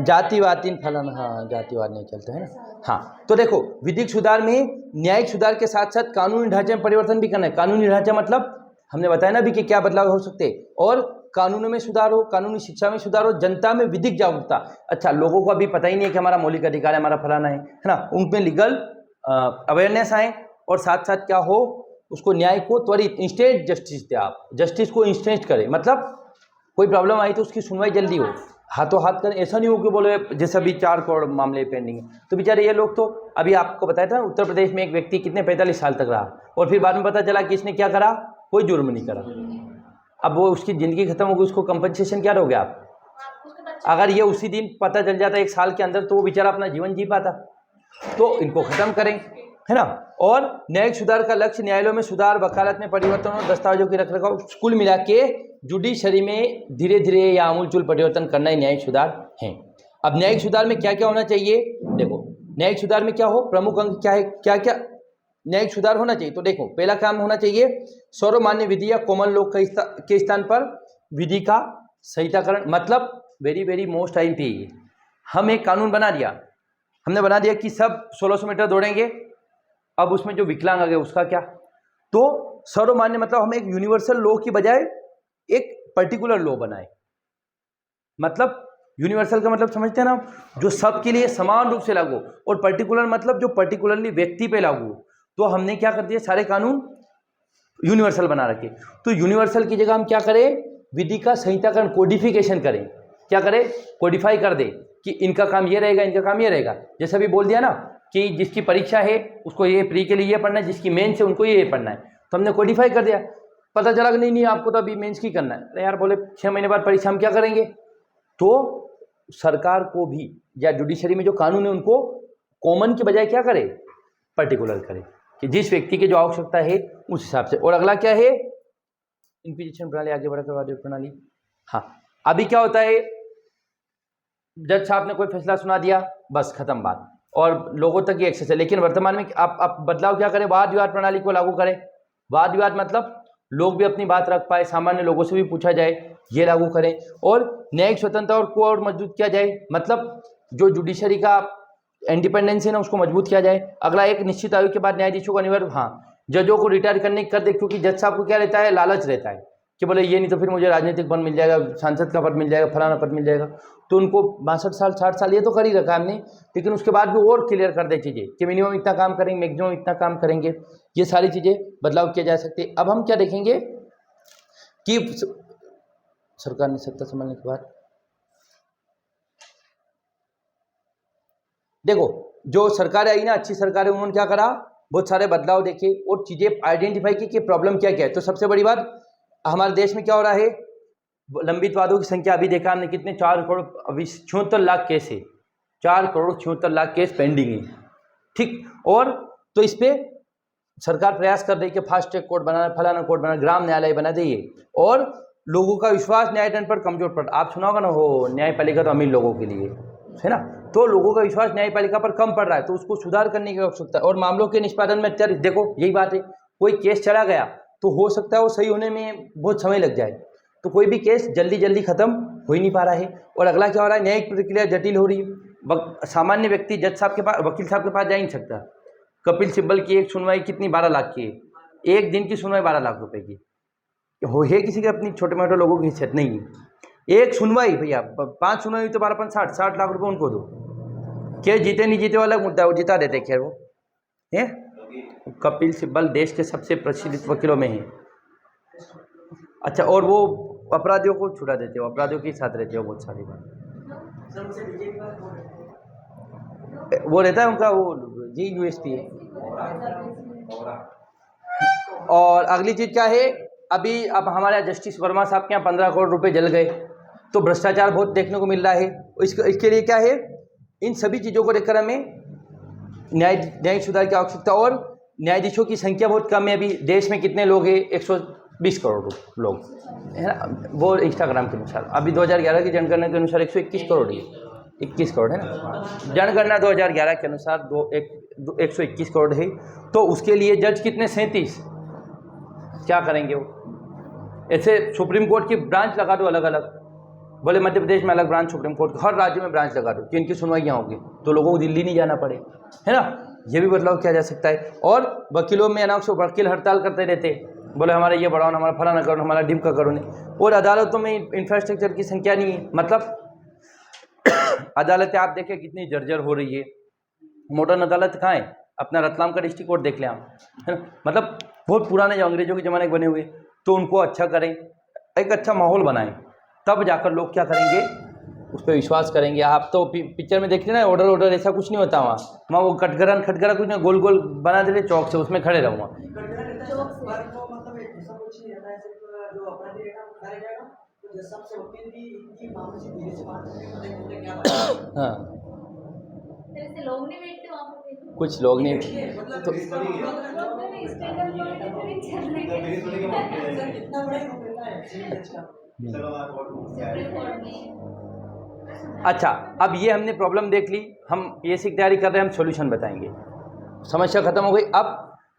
Speaker 1: जातिवाद फलाना, हाँ, जातिवाद नहीं चलता है ना। हाँ, तो देखो, विधिक सुधार में न्यायिक सुधार के साथ साथ कानूनी ढांचे में परिवर्तन भी करना है। कानूनी ढांचा मतलब हमने बताया ना भी कि क्या बदलाव हो सकते हैं, और कानूनों में सुधार हो, कानूनी शिक्षा में सुधार हो, जनता में विधिक जागरूकता। अच्छा, लोगों को अभी पता ही नहीं है कि हमारा मौलिक अधिकार है, हमारा फलाना है ना, उनमें लीगल अवेयरनेस आए, और साथ साथ क्या हो, उसको न्याय को त्वरित इंस्टेंट जस्टिस दे, आप जस्टिस को इंस्टेंट करें, मतलब कोई प्रॉब्लम आई तो उसकी सुनवाई जल्दी हो, हाथों हाथ करें। ऐसा नहीं हो कि बोले जैसे अभी 4 करोड़ मामले पेंडिंग है, तो बेचारे ये लोग तो, अभी आपको बताया था उत्तर प्रदेश में एक व्यक्ति कितने 45 साल तक रहा, और फिर बाद में पता चला कि इसने क्या करा, कोई जुर्म नहीं करा। अब वो उसकी ज़िंदगी खत्म हो गई, उसको कंपनसेशन क्या दोगे आप। अगर ये उसी दिन पता चल जाता 1 साल के अंदर, तो वो बेचारा अपना जीवन जी पाता। तो इनको ख़त्म करें, है ना। और न्यायिक सुधार का लक्ष्य न्यायालयों में सुधार, वकालत में परिवर्तन और दस्तावेजों की रखरखाव, कुल मिला के जुडिशरी में धीरे धीरे या आमूलचूल परिवर्तन करना ही न्यायिक सुधार है। अब न्यायिक सुधार में क्या क्या होना चाहिए, देखो न्यायिक सुधार में क्या हो, प्रमुख अंग क्या है, क्या क्या न्यायिक सुधार होना चाहिए। तो देखो, पहला काम होना चाहिए सर्वमान्य विधि या कॉमन लॉ के स्थान पर विधि का संहिताकरण, मतलब वेरी वेरी मोस्ट टाइम पे ये हम एक कानून बना दिया, हमने बना दिया कि सब 1600 मीटर दौड़ेंगे। अब उसमें जो विकलांग आ गए उसका क्या, तो सर्वमान्य मतलब हम एक यूनिवर्सल लॉ की बजाय एक पर्टिकुलर लॉ बनाए। मतलब यूनिवर्सल का मतलब समझते हैं ना, जो सबके लिए समान रूप से लागू, और पर्टिकुलर मतलब जो पर्टिकुलरली व्यक्ति पे लागू। तो हमने क्या कर दिया, सारे कानून यूनिवर्सल बना रखे। तो यूनिवर्सल की जगह हम क्या करें, विधि का संहिताकरण, कोडिफिकेशन करें। क्या करें, कोडिफाई कर दे कि इनका काम ये रहेगा, इनका काम ये रहेगा। जैसे अभी बोल दिया ना कि जिसकी परीक्षा है उसको ये प्री के लिए ये पढ़ना है, जिसकी मेंस है उनको ये पढ़ना है, तो हमने कोडिफाई कर दिया। पता चला कि नहीं आपको तो अभी मेंस की करना है, अरे यार बोले 6 महीने बाद परीक्षा, हम क्या करेंगे। तो सरकार को भी या जुडिशरी में जो कानून है उनको कॉमन के बजाय क्या करे, पर्टिकुलर करे, कि जिस व्यक्ति की जो आवश्यकता है उस हिसाब से। और अगला क्या है, इंक्विजिशन प्रणाली, आगे बढ़कर प्रणाली। हाँ, अभी क्या होता है, जज साहब ने कोई फैसला सुना दिया, बस खत्म बात, और लोगों तक ये एक्सेस है। लेकिन वर्तमान में आप बदलाव क्या करें, वाद विवाद प्रणाली को लागू करें। वाद विवाद मतलब लोग भी अपनी बात रख पाए, सामान्य लोगों से भी पूछा जाए, ये लागू करें। और न्यायिक स्वतंत्रता और को और मजबूत किया जाए, मतलब जो जुडिशरी का इंडिपेंडेंस है ना उसको मजबूत किया जाए। अगला, एक निश्चित आयु के बाद न्यायाधीशों का अनिवार्य, हाँ, जजों को रिटायर करने कर दे, क्योंकि जज साहब को क्या रहता है, लालच रहता है कि बोले ये नहीं तो फिर मुझे राजनीतिक पद मिल जाएगा, सांसद का पद मिल जाएगा, फलाना पद मिल जाएगा। तो उनको 62 साल 60 साल ये तो कर ही रखा हमने, लेकिन उसके बाद भी और क्लियर कर दे चीज़ें कि मिनिमम इतना काम करेंगे, मैक्सिमम इतना काम करेंगे। ये सारी चीज़ें बदलाव किए जा सकते हैं। अब हम क्या देखेंगे कि सरकार ने सत्ता संभालने के बाद, देखो जो सरकार आई ना, अच्छी सरकार है, उन्होंने क्या करा, बहुत सारे बदलाव देखे और चीज़ें आइडेंटिफाई की कि प्रॉब्लम क्या क्या है। तो सबसे बड़ी बात, हमारे देश में क्या हो रहा है, लंबित वादों की संख्या अभी देखा हमने कितने, 4 करोड़ अभी 76 लाख केस है, 4 करोड़ 76 लाख केस पेंडिंग है, ठीक। और तो इस पे सरकार प्रयास कर रही है कि फास्ट ट्रैक कोर्ट बनाना, फलाना कोर्ट बनाना, ग्राम न्यायालय बना दे, और लोगों का विश्वास न्यायतंत्र पर कमजोर पड़, आप सुना होगा ना, वो न्यायपालिका तो अमीर लोगों के लिए है ना, तो लोगों का विश्वास न्यायपालिका पर कम पड़ रहा है, तो उसको सुधार करने की आवश्यकता है। और मामलों के निष्पादन में अत्याधिक, देखो यही बात है, कोई केस चला गया तो हो सकता है वो सही होने में बहुत समय लग जाए, तो कोई भी केस जल्दी जल्दी खत्म हो ही नहीं पा रहा है। और अगला क्या हो रहा है, न्यायिक प्रक्रिया जटिल हो रही है, सामान्य व्यक्ति जज साहब के पास, वकील साहब के पास जा ही नहीं सकता। कपिल सिब्बल की एक सुनवाई कितनी, 12 लाख की है, एक दिन की सुनवाई 12 लाख रुपए की हो है, किसी के अपनी छोटे मोटे लोगों की हिस्सत नहीं है। एक सुनवाई भैया, 5 सुनवाई तो 12 5 60 लाख रुपए उनको दो। केस जीते नहीं जीते वाला मुद्दा, वो जिता देते, खैर वो है। कपिल सिब्बल देश के सबसे प्रचलित वकीलों में है। अच्छा, और वो अपराधियों को छुड़ा देते हो, अपराधियों के साथ रहते हो बहुत सारी बात, वो रहता है उनका, वो जी यूएसपी है। और अगली चीज़ क्या है, अभी अब हमारे जस्टिस वर्मा साहब के यहाँ 15 करोड़ रुपए जल गए, तो भ्रष्टाचार बहुत देखने को मिल रहा है। इसके लिए क्या है, इन सभी चीज़ों को लेकर हमें न्यायिक सुधार की आवश्यकता। और न्यायाधीशों की संख्या बहुत कम है, अभी देश में कितने लोग हैं, 120 करोड़ लोग है ना, वो इंस्टाग्राम के अनुसार। अभी 2011 की जनगणना के अनुसार 121 करोड़ है, 21 करोड़ है ना, जनगणना 2011 के अनुसार 121 करोड़ है। तो उसके लिए जज कितने, 37, क्या करेंगे वो। ऐसे सुप्रीम कोर्ट की ब्रांच लगा दो अलग अलग, बोले मध्य प्रदेश में अलग ब्रांच सुप्रीम कोर्ट, हर राज्य में ब्रांच लगा दो कि इनकी सुनवाइयाँ होगी, तो लोगों को दिल्ली नहीं जाना पड़े, है ना, ये भी बदलाव किया जा सकता है। और वकीलों में अनावश्यक वकील हड़ताल करते रहते, बोले हमारा ये बढ़ाओ, हमारा फलाना करो, हमारा डिम का करो नहीं। और अदालतों में इंफ्रास्ट्रक्चर की संख्या नहीं है, मतलब अदालतें आप देखें कितनी जर्जर हो रही है। मॉडर्न अदालत कहाँ है, अपना रतलाम का डिस्ट्रिक्ट कोर्ट देख लें आप, है ना, मतलब बहुत पुराने जो अंग्रेजों के ज़माने के बने हुए, तो उनको अच्छा करें, एक अच्छा माहौल बनाएं, तब जाकर लोग क्या करेंगे, उस पर विश्वास करेंगे। आप तो पिक्चर में देखते ना, ऑर्डर ऐसा कुछ नहीं होता वहाँ वो खटगरा कुछ नहीं, गोल गोल बना देते चौक से, उसमें खड़े रहो वहाँ। हाँ,
Speaker 2: लोग नहीं बैठते वहाँ पे,
Speaker 1: कुछ लोग नहीं तो अच्छा, अब ये हमने प्रॉब्लम देख ली, हम पीएससी की तैयारी कर रहे हैं, हम सॉल्यूशन बताएंगे, समस्या खत्म हो गई। अब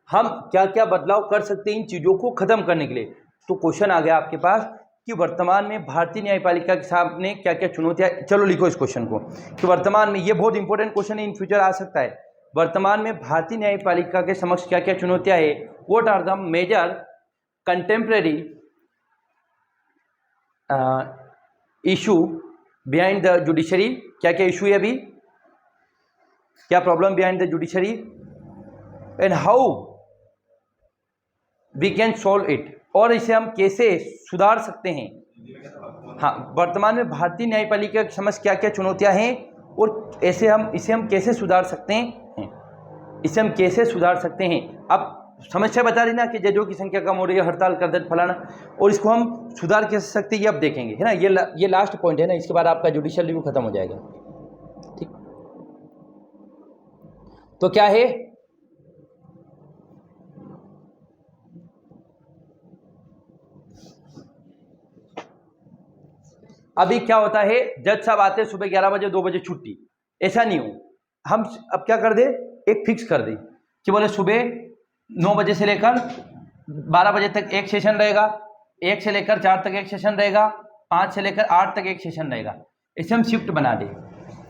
Speaker 1: हम क्या क्या बदलाव कर सकते हैं इन चीज़ों को खत्म करने के लिए। तो क्वेश्चन आ गया आपके पास कि वर्तमान में भारतीय न्यायपालिका के सामने क्या क्या चुनौतियाँ, चलो लिखो इस क्वेश्चन को कि वर्तमान में, ये बहुत इंपॉर्टेंट क्वेश्चन है, इन फ्यूचर आ सकता है। वर्तमान में भारतीय न्यायपालिका के समक्ष क्या क्या चुनौतियाँ है, what are the major contemporary issue behind the judiciary, क्या क्या इशू है अभी, क्या problem behind the judiciary, and how we can solve it, और इसे हम कैसे सुधार सकते हैं। हाँ, वर्तमान में भारतीय न्यायपालिका की समझ क्या क्या चुनौतियां हैं, और इसे हम कैसे सुधार सकते हैं, इसे हम कैसे सुधार सकते हैं। अब समस्या बता रही ना कि जजों की संख्या कम हो रही है, हड़ताल कर देते फलाना, और इसको हम सुधार कैसे सकते हैं, ये अब देखेंगे, है ना। ये लास्ट पॉइंट है ना, इसके बाद आपका जुडिशियल रिव्यू खत्म हो जाएगा, ठीक। तो क्या है, अभी क्या होता है, जज साहब आते सुबह 11 बजे, 2 बजे छुट्टी, ऐसा नहीं हो। हम अब क्या कर दे, एक फिक्स कर दे कि बोले सुबह 9 बजे से लेकर 12 बजे तक एक सेशन रहेगा, 1 से लेकर 4 तक एक सेशन रहेगा, 5 से लेकर 8 तक एक सेशन रहेगा। इसे हम शिफ्ट बना दें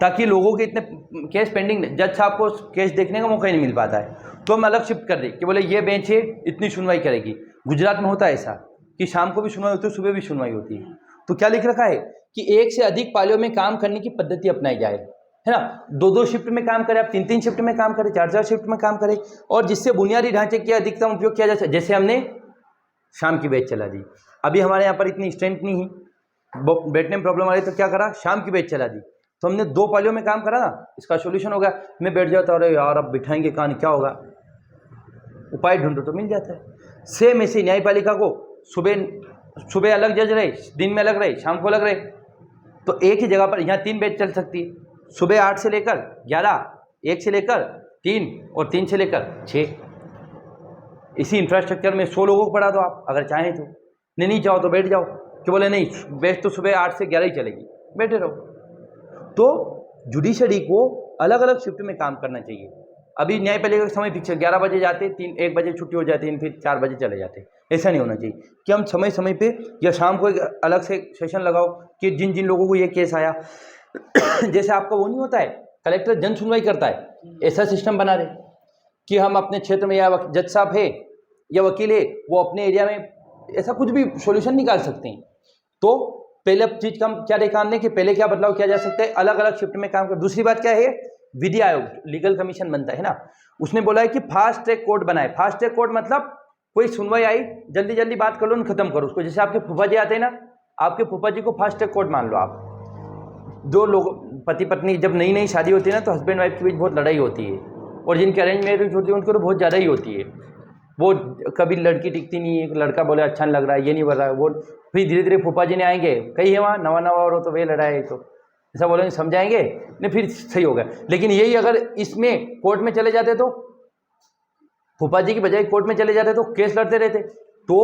Speaker 1: ताकि लोगों के इतने केस पेंडिंग, जज साहब को केस देखने का मौका ही नहीं मिल पाता है, तो हम अलग शिफ्ट कर दें कि बोले ये बेंच है, इतनी सुनवाई करेगी। गुजरात में होता है ऐसा कि शाम को भी सुनवाई होती है, सुबह भी सुनवाई होती है। तो क्या लिख रखा है कि 1 से अधिक पालियों में काम करने की पद्धति अपनाई जाए, है ना। 2-2 शिफ्ट में काम करें, आप 3-3 शिफ्ट में काम करें, 4-4 शिफ्ट में काम करें, और जिससे बुनियादी ढांचे का अधिकतम उपयोग किया जा सके। जैसे हमने शाम की बैच चला दी, अभी हमारे यहाँ पर इतनी स्ट्रेंथ नहीं है, बैठने में प्रॉब्लम आ रही, तो क्या करा, शाम की बैच चला दी, तो हमने 2 पालियों में काम करा ना, इसका सोल्यूशन हो गया। मैं बैठ जाता, अरे यार अब बिठाएंगे कहानी, क्या होगा, उपाय ढूंढो तो मिल जाता है। सेम ऐसे न्यायपालिका को सुबह अलग जज रहे, दिन में अलग रहे, शाम को अलग रहे, तो एक ही जगह पर यहाँ 3 बैच चल सकती है, सुबह 8 से लेकर 11, 1 से लेकर 3 और 3 से लेकर 6, इसी इंफ्रास्ट्रक्चर में 100 लोगों को पढ़ा दो आप, अगर चाहें तो। नहीं चाहो तो बैठ जाओ, कि बोले नहीं बेस्ट तो सुबह 8 से 11 ही चलेगी, बैठे रहो। तो जुडिशरी को अलग अलग शिफ्ट में काम करना चाहिए। अभी न्यायपालिका का समय फिक्स है, 11 बजे जाते, 1 बजे छुट्टी हो जाती है, फिर 4 बजे चले जाते। ऐसा नहीं होना चाहिए कि हम समय समय पे या शाम को एक अलग से सेशन लगाओ कि जिन जिन लोगों को ये केस आया जैसे आपका वो नहीं होता है, कलेक्टर जन सुनवाई करता है, ऐसा सिस्टम बना रहे कि हम अपने क्षेत्र में या जज साहब है या वकील है, वो अपने एरिया में ऐसा कुछ भी सॉल्यूशन निकाल सकते हैं। तो पहले चीज का हम क्या काम दें कि पहले क्या बदलाव किया जा सकता है, अलग अलग शिफ्ट में काम कर। दूसरी बात क्या है, विधि आयोग लीगल कमीशन बनता है ना, उसने बोला है कि फास्ट ट्रैक कोर्ट बनाए। फास्ट ट्रैक कोर्ट मतलब कोई सुनवाई आई, जल्दी जल्दी बात कर लो, खत्म करो उसको। जैसे आपके फूफा जी आते हैं ना, आपके फूफा जी को फास्ट ट्रैक कोर्ट मान लो आप। दो लोग पति पत्नी जब नई नई शादी होती है ना, तो हस्बैंड वाइफ के बीच बहुत लड़ाई होती है, और जिनकी अरेंज मैरिज होती है उनको तो बहुत ज़्यादा ही होती है। वो कभी लड़की टिकती नहीं है, लड़का बोले अच्छा नहीं लग रहा है, ये नहीं बोल रहा है, वो फिर धीरे धीरे फूफा जी ने आएंगे, कहीं है वहाँ नवा नवा और हो तो वे लड़ाई, तो ऐसा बोलेंगे समझाएंगे नहीं, फिर सही होगा। लेकिन यही अगर इसमें कोर्ट में चले जाते तो फूफा जी की बजाय कोर्ट में चले जाते तो केस लड़ते रहते। तो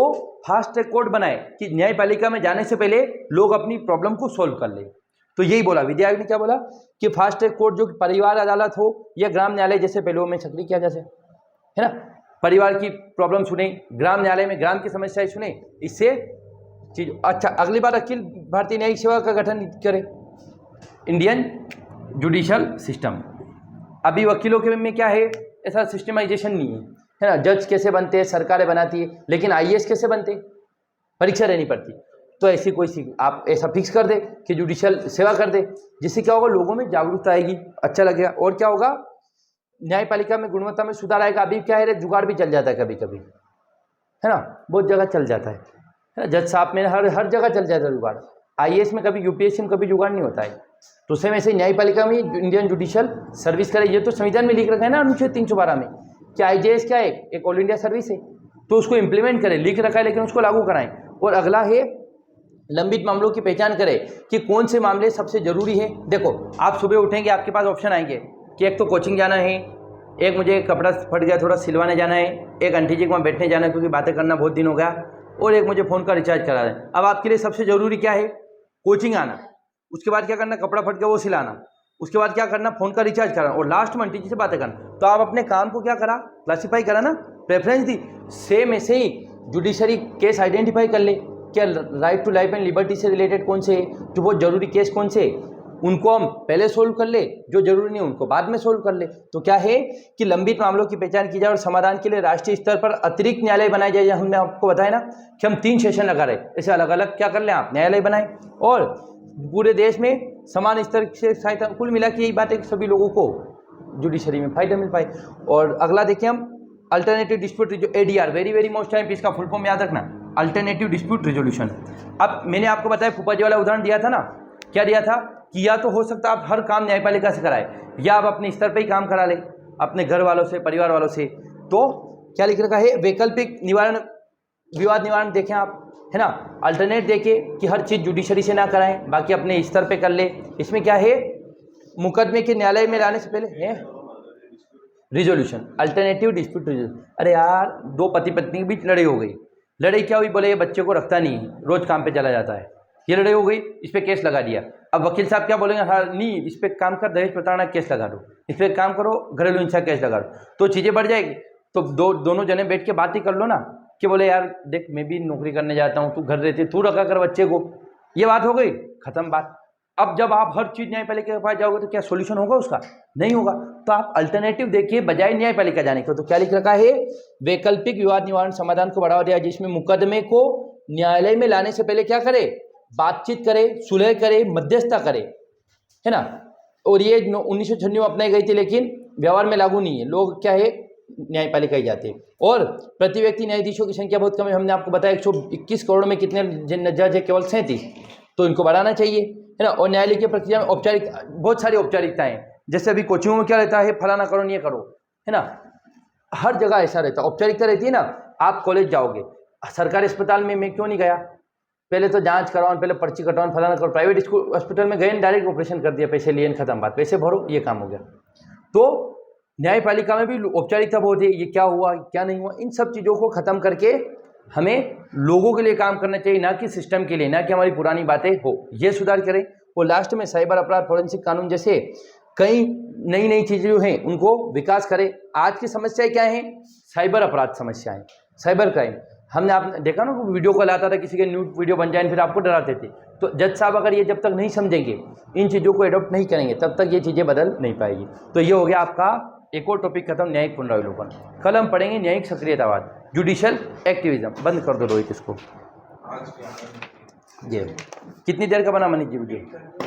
Speaker 1: फास्ट ट्रैक कोर्ट बनाए कि न्यायपालिका में जाने से पहले लोग अपनी प्रॉब्लम को सोल्व कर ले। तो यही बोला विधि आयोग ने, क्या बोला कि फास्ट ट्रैक कोर्ट जो परिवार अदालत हो या ग्राम न्यायालय जैसे पहले में सक्रिय किया जैसे, है ना, परिवार की प्रॉब्लम सुने, ग्राम न्यायालय में ग्राम की समस्याएं सुने, इससे चीज अच्छा। अगली बार अखिल भारतीय न्यायिक सेवा का गठन करें, इंडियन जुडिशल सिस्टम। अभी वकीलों के में क्या है, ऐसा सिस्टमाइजेशन नहीं है ना। जज कैसे बनते हैं, सरकारें बनाती है, लेकिन आईएएस कैसे बनते, परीक्षा रहनी पड़ती। तो ऐसी कोई आप ऐसा फिक्स कर दे कि जुडिशल सेवा कर दे, जिससे क्या होगा, लोगों में जागरूकता आएगी, अच्छा लगेगा। और क्या होगा, न्यायपालिका में गुणवत्ता में सुधार आएगा। अभी क्या है, जुगाड़ भी चल जाता है कभी कभी, है ना, बहुत जगह चल जाता है ना, जज साहब में हर जगह चल जाता है जुगाड़। आईएएस में कभी, यूपीएससी में कभी जुगाड़ नहीं होता है। तो सेम ऐसे न्यायपालिका में इंडियन जुडिशल सर्विस करे। ये तो संविधान में लिख रखा है ना, अनुच्छेद 312 में, कि आईजेएस क्या है, एक ऑल इंडिया सर्विस है, तो उसको इंप्लीमेंट करें, लिख रखा है, लेकिन उसको लागू कराएं। और अगला है लंबित मामलों की पहचान करें कि कौन से मामले सबसे जरूरी है। देखो, आप सुबह उठेंगे, आपके पास ऑप्शन आएंगे कि एक तो कोचिंग जाना है, एक मुझे कपड़ा फट गया थोड़ा सिलवाने जाना है, एक आंटी जी को वहाँ बैठने जाना है क्योंकि बातें करना बहुत दिन हो गया, और एक मुझे फ़ोन का रिचार्ज कराना है। अब आपके लिए सबसे ज़रूरी क्या है, कोचिंग आना, उसके बाद क्या करना, कपड़ा फट गया वो सिलाना, उसके बाद क्या करना, फ़ोन का रिचार्ज कराना, और लास्ट में आंटी जी से बातें करना। तो आप अपने काम को क्या करा, क्लासीफाई करा ना, प्रेफरेंस दी। सेम ऐसे ही जुडिशरी केस आइडेंटिफाई कर ले, क्या right to life and liberty से रिलेटेड कौन से, जो बहुत जरूरी केस कौन से, उनको हम पहले सोल्व कर ले, जो जरूरी नहीं उनको बाद में सोल्व कर ले। तो क्या है कि लंबित मामलों की पहचान की जाए और समाधान के लिए राष्ट्रीय स्तर पर अतिरिक्त न्यायालय बनाए जाए। हमने आपको बताया ना कि हम 3 सेशन लगा रहे, ऐसे अलग अलग क्या कर लें आप, न्यायालय बनाए, और पूरे देश में समान स्तर से सहायता। कुल मिला के यही बात है कि सभी लोगों को जुडिशरी में फायदा मिल पाए। और अगला देखिए हम, alternative dispute, ADR, very very most time, इसका फुल फॉर्म याद रखना, अल्टरनेटिव डिस्प्यूट रिजोल्यूशन। अब मैंने आपको बताया, फूफा जी वाला उदाहरण दिया था ना, क्या दिया था कि या तो हो सकता है आप हर काम न्यायपालिका से कराए, या आप अपने स्तर पे ही काम करा ले अपने घर वालों से, परिवार वालों से। तो क्या लिख रखा है, वैकल्पिक निवारण, विवाद निवारण देखें आप, है ना, अल्टरनेट देखे कि हर चीज़ जुडिशरी से ना कराएं, बाकी अपने स्तर पे कर ले। इसमें क्या है, मुकदमे के न्यायालय में लाने से पहले है रिजोल्यूशन, अल्टरनेटिव डिस्प्यूट रिजोल्यूशन। अरे यार, 2 पति पत्नी के बीच लड़ाई हो गई, लड़ाई क्या हुई, बोले ये बच्चे को रखता नहीं, रोज काम पे चला जाता है, ये लड़ाई हो गई, इस पर केस लगा दिया। अब वकील साहब क्या बोलेंगे, हाँ नहीं, इस पर काम कर, दहेज प्रताड़ना केस लगा दो, इस पर काम करो, घरेलू हिंसा केस लगा दो, तो चीज़ें बढ़ जाएगी। तो दोनों जने बैठ के बात ही कर लो ना, कि बोले यार देख, मैं भी नौकरी करने जाता हूँ, तू घर रहती, तू रखा कर बच्चे को, ये बात हो गई, खत्म बात। अब जब आप हर चीज़ न्यायपालिका के पास जाओगे तो क्या सोल्यूशन होगा उसका, नहीं होगा। तो आप अल्टरनेटिव देखिए बजाय न्यायपालिका जाने के। तो क्या लिख रखा है, वैकल्पिक विवाद निवारण समाधान को बढ़ावा दिया, जिसमें मुकदमे को न्यायालय में लाने से पहले क्या करे, बातचीत करे, सुलह करे, मध्यस्थता करे, है ना। और ये 1996 में अपनाई गई थी, लेकिन व्यवहार में लागू नहीं है, लोग क्या है न्यायपालिका ही जाते हैं। और प्रति व्यक्ति न्यायाधीशों की संख्या बहुत कम है, हमने आपको बताया 121 करोड़ में कितने जज है, केवल 37, तो इनको बढ़ाना चाहिए, है ना। और न्यायालय की प्रक्रिया में औपचारिक, बहुत सारी औपचारिकताएं, जैसे अभी कोचिंगों में क्या रहता है, फलाना करो नहीं करो, है ना, हर जगह ऐसा रहता है, औपचारिकता रहती है ना। आप कॉलेज जाओगे, सरकारी अस्पताल में मैं क्यों नहीं गया, पहले तो जांच कराओ, पहले पर्ची कटाओ, फलाना करो। प्राइवेट स्कूल हॉस्पिटल में गए, डायरेक्ट ऑपरेशन कर दिया, पैसे लिए, खत्म बात, पैसे भरो, ये काम हो गया। तो न्यायपालिका में भी औपचारिकता बहुत है, ये क्या हुआ क्या नहीं हुआ, इन सब चीज़ों को ख़त्म करके हमें लोगों के लिए काम करना चाहिए, ना कि सिस्टम के लिए, ना कि हमारी पुरानी बातें हो, ये सुधार करें। और लास्ट में साइबर अपराध फोरेंसिक कानून जैसे कई नई नई चीज़ें जो हैं उनको विकास करें। आज की समस्याएं क्या हैं? साइबर अपराध समस्याएं, साइबर क्राइम। हमने आपने देखा ना, वो वीडियो कॉल आता था, किसी के न्यूड वीडियो बन जाए फिर आपको डराते थे। तो जज साहब अगर ये जब तक नहीं समझेंगे, इन चीज़ों को एडॉप्ट नहीं करेंगे, तब तक ये चीज़ें बदल नहीं पाएगी। तो ये हो गया आपका एक और टॉपिक खत्म, न्यायिक पुनरावलोकन। कल हम पढ़ेंगे न्यायिक सक्रियतावाद, जुडिशियल एक्टिविज्म। बंद कर दो रोहित इसको। ये कितनी देर का बना मनीष जी वीडियो?